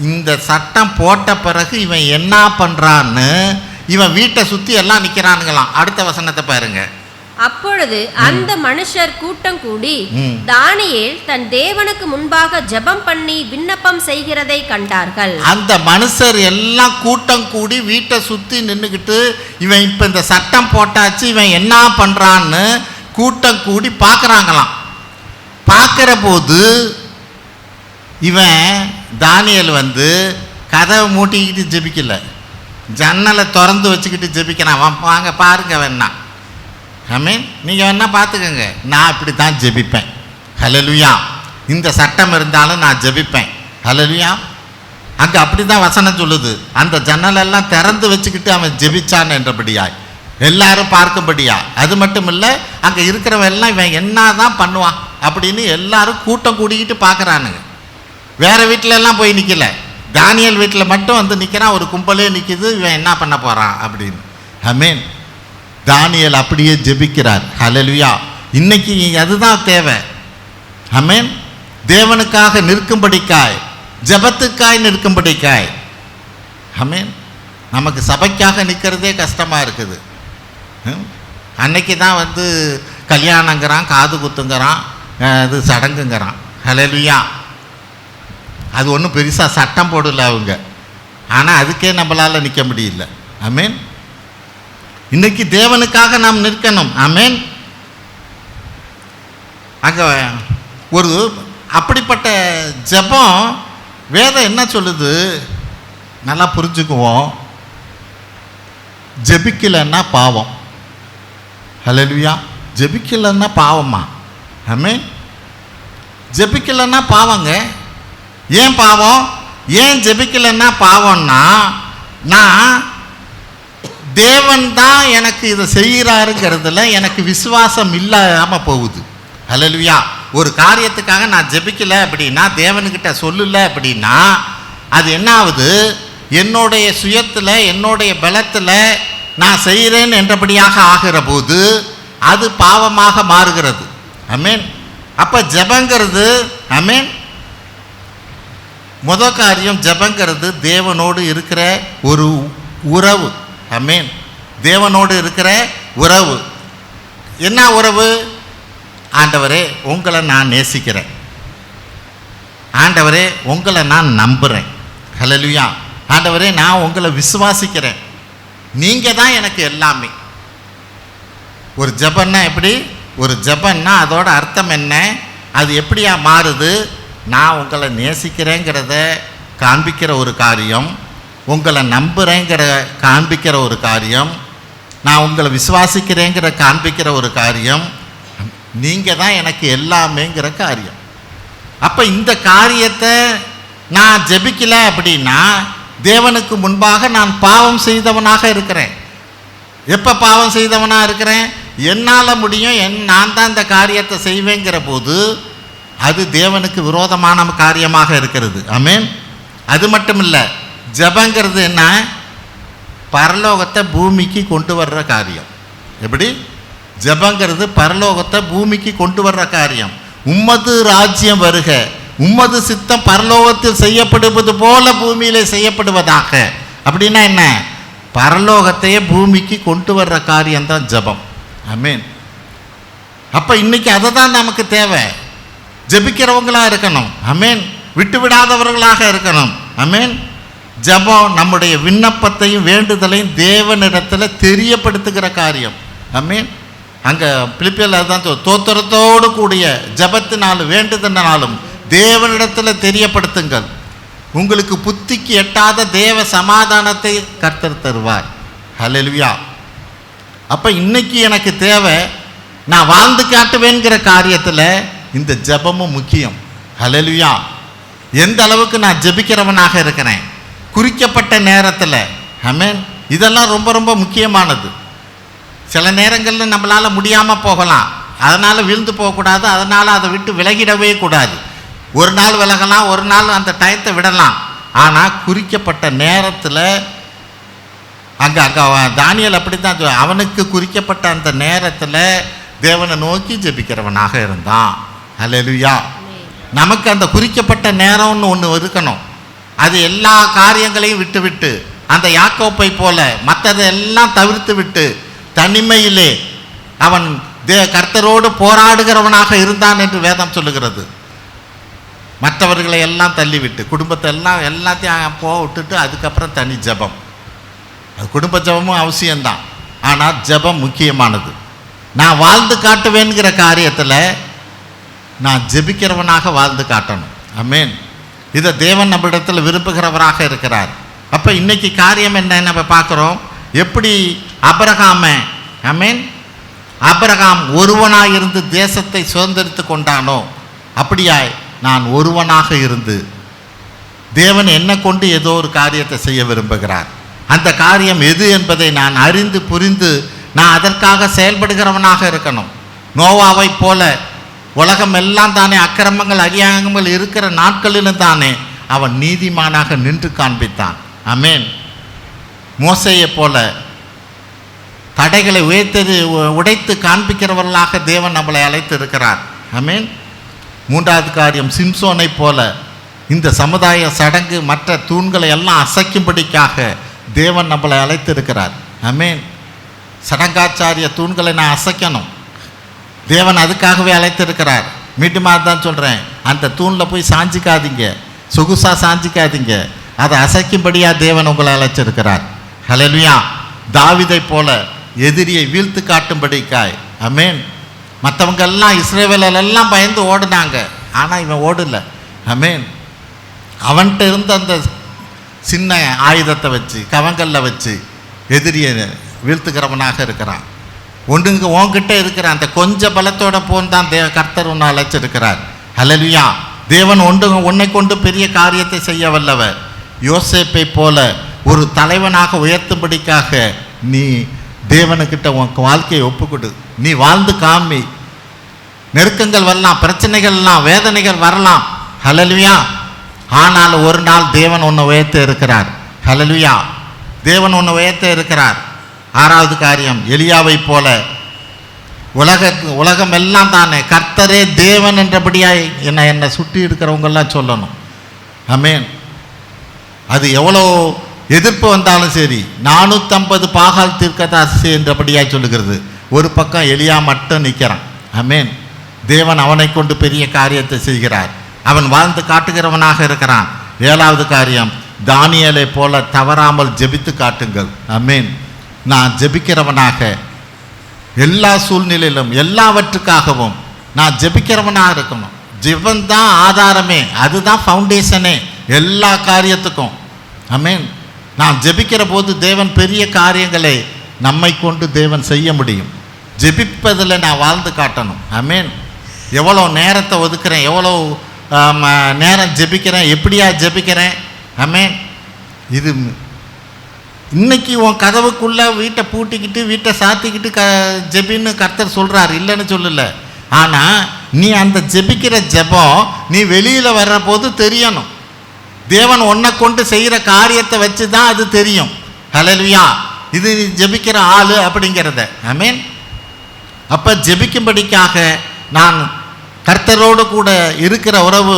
இந்த சட்டம் போட்ட பிறகு இவன் என்ன பண்ணுறான்னு இவன் வீட்டை சுற்றி எல்லாம் நிற்கிறானுங்களாம். அடுத்த வசனத்தை பாருங்க. அப்பொழுது அந்த மனுஷர் கூட்டம் கூடி தானியேல் தன் தேவனுக்கு முன்பாக ஜெபம் பண்ணி விண்ணப்பம் செய்கிறதை கண்டார்கள். அந்த மனுஷர் எல்லாம் கூட்டம் கூடி வீட்டை சுத்தி நின்றுக்கிட்டு இவன் இப்ப இந்த சட்டம் போட்டாச்சு, இவன் என்ன பண்றான்னு கூட்டம் கூடி பார்க்கறாங்களாம். பார்க்கிற போது இவன் தானியேல் கதவை மூட்டிக்கிட்டு ஜெபிக்கல, ஜன்னலை திறந்து வச்சுக்கிட்டு ஜெபிக்கிறான். வாங்க பாருங்க வேணா, ஆமென். நீங்கள் வேணா பார்த்துக்கோங்க, நான் இப்படி தான் ஜெபிப்பேன். ஹல்லேலூயா. இந்த சட்டம் இருந்தாலும் நான் ஜெபிப்பேன். ஹல்லேலூயா. அங்கே அப்படி தான் வசனம் சொல்லுது. அந்த ஜன்னலெல்லாம் திறந்து வச்சுக்கிட்டு அவன் ஜெபிச்சான் என்றபடியாய், எல்லாரும் பார்க்கும்படியா. அது மட்டும் இல்லை, அங்கே இருக்கிறவன் எல்லாம் இவன் என்ன தான் பண்ணுவான் அப்படின்னு எல்லாரும் கூட்டம் கூடிக்கிட்டு பார்க்குறானுங்க. வேறு வீட்டிலெல்லாம் போய் நிற்கல, தானியேல் வீட்டில் மட்டும் நிற்கிறான். ஒரு கும்பலே நிற்கிது, இவன் என்ன பண்ண போகிறான் அப்படின்னு. ஆமென். தானியேல் அப்படியே ஜெபிக்கிறார். ஹல்லேலூயா. இன்னைக்கு அதுதான் தேவை. ஆமென். தேவனுக்காக நிற்கும்படிக்காய், ஜெபத்துக்காய் நிற்கும்படிக்காய். ஆமென். நமக்கு சபைக்காக நிற்கிறதே கஷ்டமாக இருக்குது. அன்னைக்கு தான் கல்யாணங்கிறான், காது குத்துங்கிறான், இது சடங்குங்கிறான். ஹல்லேலூயா. அது ஒன்றும் பெருசாக சட்டம் போடல அவங்க, ஆனால் அதுக்கே நம்மளால் நிற்க முடியல. ஆமென். இன்னைக்கு தேவனுக்காக நாம் நிற்கணும். ஆமென். அங்கே ஒரு அப்படிப்பட்ட ஜெபம் வேதம் என்ன சொல்லுது நல்லா புரிஞ்சுக்குவோம். ஜெபிக்கலைன்னா பாவம். ஹல்லேலூயா. ஜெபிக்கலைன்னா பாவமா? ஆமென். ஜெபிக்கலைன்னா பாவங்க. ஏன் பாவம்? ஏன் ஜெபிக்கலைன்னா பாவம்னா, நான் தேவன் தான் எனக்கு இதை செய்கிறாருங்கிறதுல எனக்கு விசுவாசம் இல்லாமல் போகுது. ஹல்லேலூயா. ஒரு காரியத்துக்காக நான் ஜெபிக்கலை அப்படின்னா, தேவனுக்கிட்ட சொல்லலை அப்படின்னா, அது என்ன ஆகுது? என்னுடைய சுயத்தில், என்னுடைய பலத்தில் நான் செய்கிறேன் என்றபடியாக ஆகிற போது அது பாவமாக மாறுகிறது. ஆமென். அப்போ ஜெபங்கிறது, ஆமென், முதல் காரியம் ஜெபங்கிறது தேவனோடு இருக்கிற ஒரு உறவு. ஆமென். தேவனோடு இருக்கிற உறவு. என்ன உறவு? ஆண்டவரே உங்களை நான் நேசிக்கிறேன், ஆண்டவரே உங்களை நான் நம்புகிறேன். ஹல்லேலூயா. ஆண்டவரே நான் உங்களை விசுவாசிக்கிறேன், நீங்கள் தான் எனக்கு எல்லாமே. ஒரு ஜெபன்னா எப்படி? ஒரு ஜெபன்னா அதோட அர்த்தம் என்ன? அது எப்படியா மாறுது? நான் உங்களை நேசிக்கிறேங்கிறத காண்பிக்கிற ஒரு காரியம், உங்களை நம்புகிறேங்கிற காண்பிக்கிற ஒரு காரியம், நான் உங்களை விசுவாசிக்கிறேங்கிற காண்பிக்கிற ஒரு காரியம், நீங்கள் தான் எனக்கு எல்லாமேங்கிற காரியம். அப்போ இந்த காரியத்தை நான் ஜெபிக்கலை அப்படின்னா தேவனுக்கு முன்பாக நான் பாவம் செய்தவனாக இருக்கிறேன். எப்போ பாவம் செய்தவனாக இருக்கிறேன்? என்னால் முடியும், நான் தான் இந்த காரியத்தை செய்வேங்கிற போது அது தேவனுக்கு விரோதமான காரியமாக இருக்கிறது. ஆமென். அது மட்டும் இல்லை, ஜெபங்கிறது என்ன? பரலோகத்தை பூமிக்கு கொண்டு வர்ற காரியம். எப்படி? ஜெபங்கிறது பரலோகத்தை பூமிக்கு கொண்டு வர்ற காரியம். உம்மது ராஜ்யம் வருக, உம்மது சித்தம் பரலோகத்தில் செய்யப்படுவது போல பூமியிலே செய்யப்படுவதாக. அப்படின்னா என்ன? பரலோகத்தையே பூமிக்கு கொண்டு வர்ற காரியம்தான் ஜெபம். ஆமென். அப்போ இன்னைக்கு அதை தான் நமக்கு தேவை. ஜெபிக்கிறவங்களாக இருக்கணும். ஆமென். விட்டு விடாதவர்களாக இருக்கணும். ஆமென். ஜெபம் நம்முடைய விண்ணப்பத்தையும் வேண்டுதலையும் தேவனிடத்தில் தெரியப்படுத்துகிற காரியம். ஆமென். அங்கே பிலிப்பியரில் அதுதான் தோத்திரத்தோடு கூடிய ஜெபத்தினாலும் வேண்டுதனாலும் தேவனிடத்தில் தெரியப்படுத்துங்கள், உங்களுக்கு புத்திக்கு எட்டாத தேவ சமாதானத்தை கர்த்தர் தருவார். ஹல்லேலூயா. அப்போ இன்னைக்கு எனக்கு தேவை, நான் வாழ்ந்து காட்டுவேங்கிற காரியத்தில் இந்த ஜெபமும் முக்கியம். ஹல்லேலூயா. எந்த அளவுக்கு நான் ஜெபிக்கிறவனாக இருக்கிறேன் குறிக்கப்பட்ட நேரத்தில். ஆமென். இதெல்லாம் ரொம்ப ரொம்ப முக்கியமானது. சில நேரங்களில் நம்மளால் முடியாமல் போகலாம், அதனால் விழுந்து போகக்கூடாது, அதனால் அதை விட்டு விலகிடவே கூடாது. ஒரு நாள் விலகலாம், ஒரு நாள் அந்த டயத்தை விடலாம். ஆனால் குறிக்கப்பட்ட நேரத்தில் அங்கே தானியேல் அப்படி தான், அவனுக்கு குறிக்கப்பட்ட அந்த நேரத்தில் தேவனை நோக்கி ஜெபிக்கிறவனாக இருந்தான். ஹல்லேலூயா. நமக்கு அந்த குறிக்கப்பட்ட நேரம்னு ஒன்று இருக்கணும். அது எல்லா காரியங்களையும் விட்டு விட்டு, அந்த யாக்கோப்பை போல மற்றதெல்லாம் தவிர்த்து விட்டு தனிமையிலே அவன் கர்த்தரோடு போராடுகிறவனாக இருந்தான் என்று வேதம் சொல்லுகிறது. மற்றவர்களை எல்லாம் தள்ளிவிட்டு, குடும்பத்தை எல்லாத்தையும் விட்டுட்டு அதுக்கப்புறம் தனி ஜெபம். குடும்ப ஜெபமும் அவசியம்தான், ஆனால் ஜெபம் முக்கியமானது. நான் வாழ்ந்து காட்டுவேன்கிற காரியத்தில் நான் ஜெபிக்கிறவனாக வாழ்ந்து காட்டணும். ஆமென். இதை தேவன் நம்மிடத்தில் விரும்புகிறவராக இருக்கிறார். அப்போ இன்னைக்கு காரியம் என்ன நம்ம பார்க்குறோம்? எப்படி ஆபிரகாம் ஒருவனாக இருந்து தேசத்தை சுதந்திரித்து கொண்டானோ, அப்படியாய் நான் ஒருவனாக இருந்து தேவன் என்னை கொண்டு ஏதோ ஒரு காரியத்தை செய்ய விரும்புகிறார். அந்த காரியம் எது என்பதை நான் அறிந்து புரிந்து நான் அதற்காக செயல்படுகிறவனாக இருக்கணும். நோவாவை போல உலகம் எல்லாம் தானே அக்கிரமங்கள் அநியாயங்கள் இருக்கிற நாட்களிலும் தானே அவன் நீதிமானாக நின்று காண்பித்தான். ஆமென். மோசேயை போல தடைகளை உடைத்து காண்பிக்கிறவர்களாக தேவன் நம்மளை அழைத்து இருக்கிறார். ஆமென். மூன்றாவது காரியம், சிம்சோனை போல இந்த சமுதாய சடங்கு மற்ற தூண்களை எல்லாம் அசைக்கும்படிக்காக தேவன் நம்மளை அழைத்து இருக்கிறார். ஆமென். சடங்காச்சாரிய தூண்களை நான் அசைக்கணும், தேவன் அதுக்காகவே அழைத்திருக்கிறார். மீண்டுமாக தான் சொல்கிறேன், அந்த தூணில் போய் சாஞ்சிக்காதீங்க, சொகுசாக சாஞ்சிக்காதீங்க, அதை அசைக்கும்படியாக தேவன் உங்களை அழைச்சிருக்கிறார். ஹல்லேலூயா. தாவீதை போல எதிரியை வீழ்த்து காட்டும்படிக்காய். ஆமென். மற்றவங்க எல்லாம் இஸ்ரவேலெல்லாம் பயந்து ஓடுனாங்க, ஆனால் இவன் ஓடலை. ஆமென். அவன்கிட்ட இருந்த அந்த சின்ன ஆயுதத்தை வச்சு கவங்கல்ல வச்சு எதிரியை வீழ்த்துக்கிறவனாக இருக்கிறான். உன்கிட்ட இருக்கிற அந்த கொஞ்ச பலத்தோட போன் தான் கர்த்தர் உன்னை அழைச்சிருக்கிறார். ஹல்லேலூயா. தேவன் உன்னை கொண்டு பெரிய காரியத்தை செய்ய வல்லவர். யோசேப்பை போல ஒரு தலைவனாக உயர்த்தும்படிக்காக நீ தேவனுக்கிட்ட உன் வாழ்க்கையை ஒப்புக்கொடு. நீ வாழ்ந்து காமி. நெருக்கங்கள் வரலாம், பிரச்சனைகள்லாம், வேதனைகள் வரலாம். ஹல்லேலூயா. ஆனால் ஒரு நாள் தேவன் உன்னை உயர்த்த இருக்கிறார். ஹல்லேலூயா. தேவன் உன்னை உயர்த்த இருக்கிறார். ஆறாவது காரியம், எலியாவை போல உலகம் எல்லாம் தானே கர்த்தரே தேவன் என்றபடியாய் என்னை சுற்றி இருக்கிறவங்கெல்லாம் சொல்லணும். ஆமென். அது எவ்வளோ எதிர்ப்பு வந்தாலும் சரி, 450 பாகால் தீர்க்கதரிசி என்றபடியாய் சொல்லுகிறது. ஒரு பக்கம் எலியா மட்டும் நிற்கிறான். ஆமென். தேவன் அவனை கொண்டு பெரிய காரியத்தை செய்கிறார். அவன் வாழ்ந்து காட்டுகிறவனாக இருக்கிறான். ஏழாவது காரியம், தானியேலை போல தவறாமல் ஜெபித்து காட்டுங்கள். ஆமென். நான் ஜெபிக்கிறவனாக எல்லா சூழ்நிலையிலும் எல்லாவற்றுக்காகவும் நான் ஜெபிக்கிறவனாக இருக்கணும். ஜெபம் தான் ஆதாரமே, அதுதான் ஃபவுண்டேஷனே எல்லா காரியத்துக்கும். ஆமென். நான் ஜெபிக்கிற போது தேவன் பெரிய காரியங்களை நம்மை கொண்டு தேவன் செய்ய முடியும். ஜெபிப்பதில் நான் வாழ்ந்து காட்டணும். ஆமென். எவ்வளோ நேரத்தை ஒதுக்குறேன், எவ்வளோ நேரம் ஜெபிக்கிறேன், எப்படியா ஜெபிக்கிறேன். ஆமென். இது இன்னைக்கு உன் கதவுக்குள்ளே வீட்டை பூட்டிக்கிட்டு வீட்டை சாத்திக்கிட்டு ஜெபின்னு கர்த்தர் சொல்கிறார், இல்லைன்னு சொல்லலை. ஆனால் நீ அந்த ஜெபிக்கிற ஜெபம் நீ வெளியில் வர்ற போது தெரியணும். தேவன் உன்னை கொண்டு செய்கிற காரியத்தை வச்சு தான் அது தெரியும். ஹல்லேலூயா. இது ஜெபிக்கிற ஆள் அப்படிங்கிறத. ஆமென். அப்போ ஜெபிக்கும்படிக்காக நான் கர்த்தரோடு கூட இருக்கிற உறவு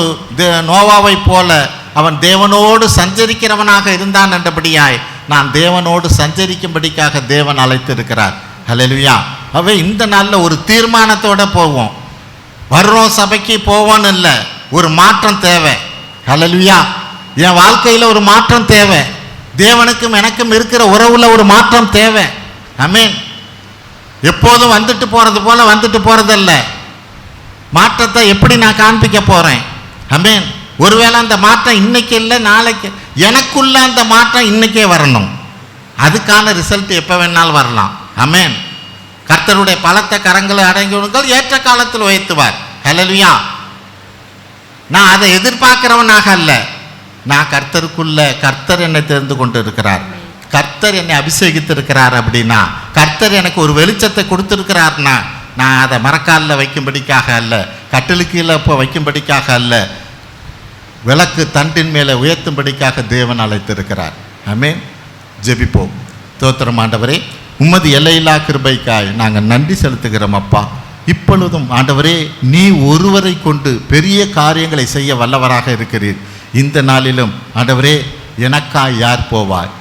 நோவாவை போல அவன் தேவனோடு சஞ்சரிக்கிறவனாக இருந்தான் என்றபடியாய் நான் தேவனோடு சஞ்சரிக்கும்படிக்காக தேவன் அழைத்திருக்கிறார். ஹல்லேலூயா. அவை இந்த நாளில் ஒரு தீர்மானத்தோடு போவோம். வர்றோம் சபைக்கு போவோன்னு இல்லை, ஒரு மாற்றம் தேவை. ஹல்லேலூயா. என் வாழ்க்கையில் ஒரு மாற்றம் தேவை. தேவனுக்கும் எனக்கும் இருக்கிற உறவுல ஒரு மாற்றம் தேவை. ஆமென். எப்போதும் வந்துட்டு போகிறது போல வந்துட்டு போகிறதில்ல. மாற்றத்தை எப்படி நான் காண்பிக்க போகிறேன்? ஆமென். ஒருவேளை அந்த மாற்றம் இன்னைக்கு இல்லை, நாளைக்கு எனக்குள்ள அந்த மாற்றம் இன்னைக்கே வரணும். அதுக்கான ரிசல்ட் எப்போ வேணாலும் வரலாம். ஆமென். கர்த்தருடைய பலத்த கரங்களை அடங்கியவர்கள் ஏற்ற காலத்தில் உயர்த்துவார். ஹல்லேலூயா. நான் அதை எதிர்பார்க்கிறவனாக அல்ல, நான் கர்த்தருக்குள்ள கர்த்தர் என்னை தெரிந்து கொண்டு இருக்கிறார், கர்த்தர் என்னை அபிஷேகித்திருக்கிறார். அப்படின்னா கர்த்தர் எனக்கு ஒரு வெளிச்சத்தை கொடுத்துருக்கிறார்னா நான் அதை மரக்காலில் வைக்கும்படிக்காக அல்ல, கட்டிலுக்கு கீழே இப்போ வைக்கும்படிக்காக அல்ல, விளக்கு தண்டின் மேலே உயர்த்தும்படிக்காக தேவன் அழைத்திருக்கிறார். ஆமென். ஜெபிப்போம். ஸ்தோத்திரம் ஆண்டவரே, உமது எல்லையில்லா கிருபைக்காய் நாங்கள் நன்றி செலுத்துகிறோம் அப்பா. இப்பொழுதும் ஆண்டவரே, நீ ஒருவரை கொண்டு பெரிய காரியங்களை செய்ய வல்லவராக இருக்கிறீர். இந்த நாளிலும் ஆண்டவரே, எனக்காய் யார் போவாய்,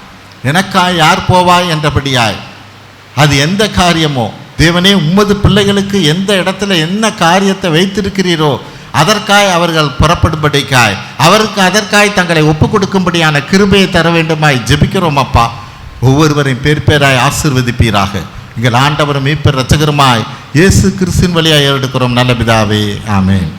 எனக்காய் யார் போவாய் என்றபடியாய் அது எந்த காரியமோ தேவனே, உமது பிள்ளைகளுக்கு எந்த இடத்துல என்ன காரியத்தை வைத்திருக்கிறீரோ அதற்காய் அவர்கள் புறப்படும்படிக்காய், அவருக்கு அதற்காய் தங்களை ஒப்பு கொடுக்கும்படியான கிருபையை தர வேண்டுமாய் ஜெபிக்கிறோம் அப்பா. ஒவ்வொருவரையும் பேர் பேராய் ஆசீர்வதிப்பீராக. எங்கள் ஆண்டவரும் மீட்பர் இரட்சகருமாய் இயேசு கிறிஸ்துவின் வழியாய் எடுக்கிறோம் நல்ல பிதாவே, ஆமென்.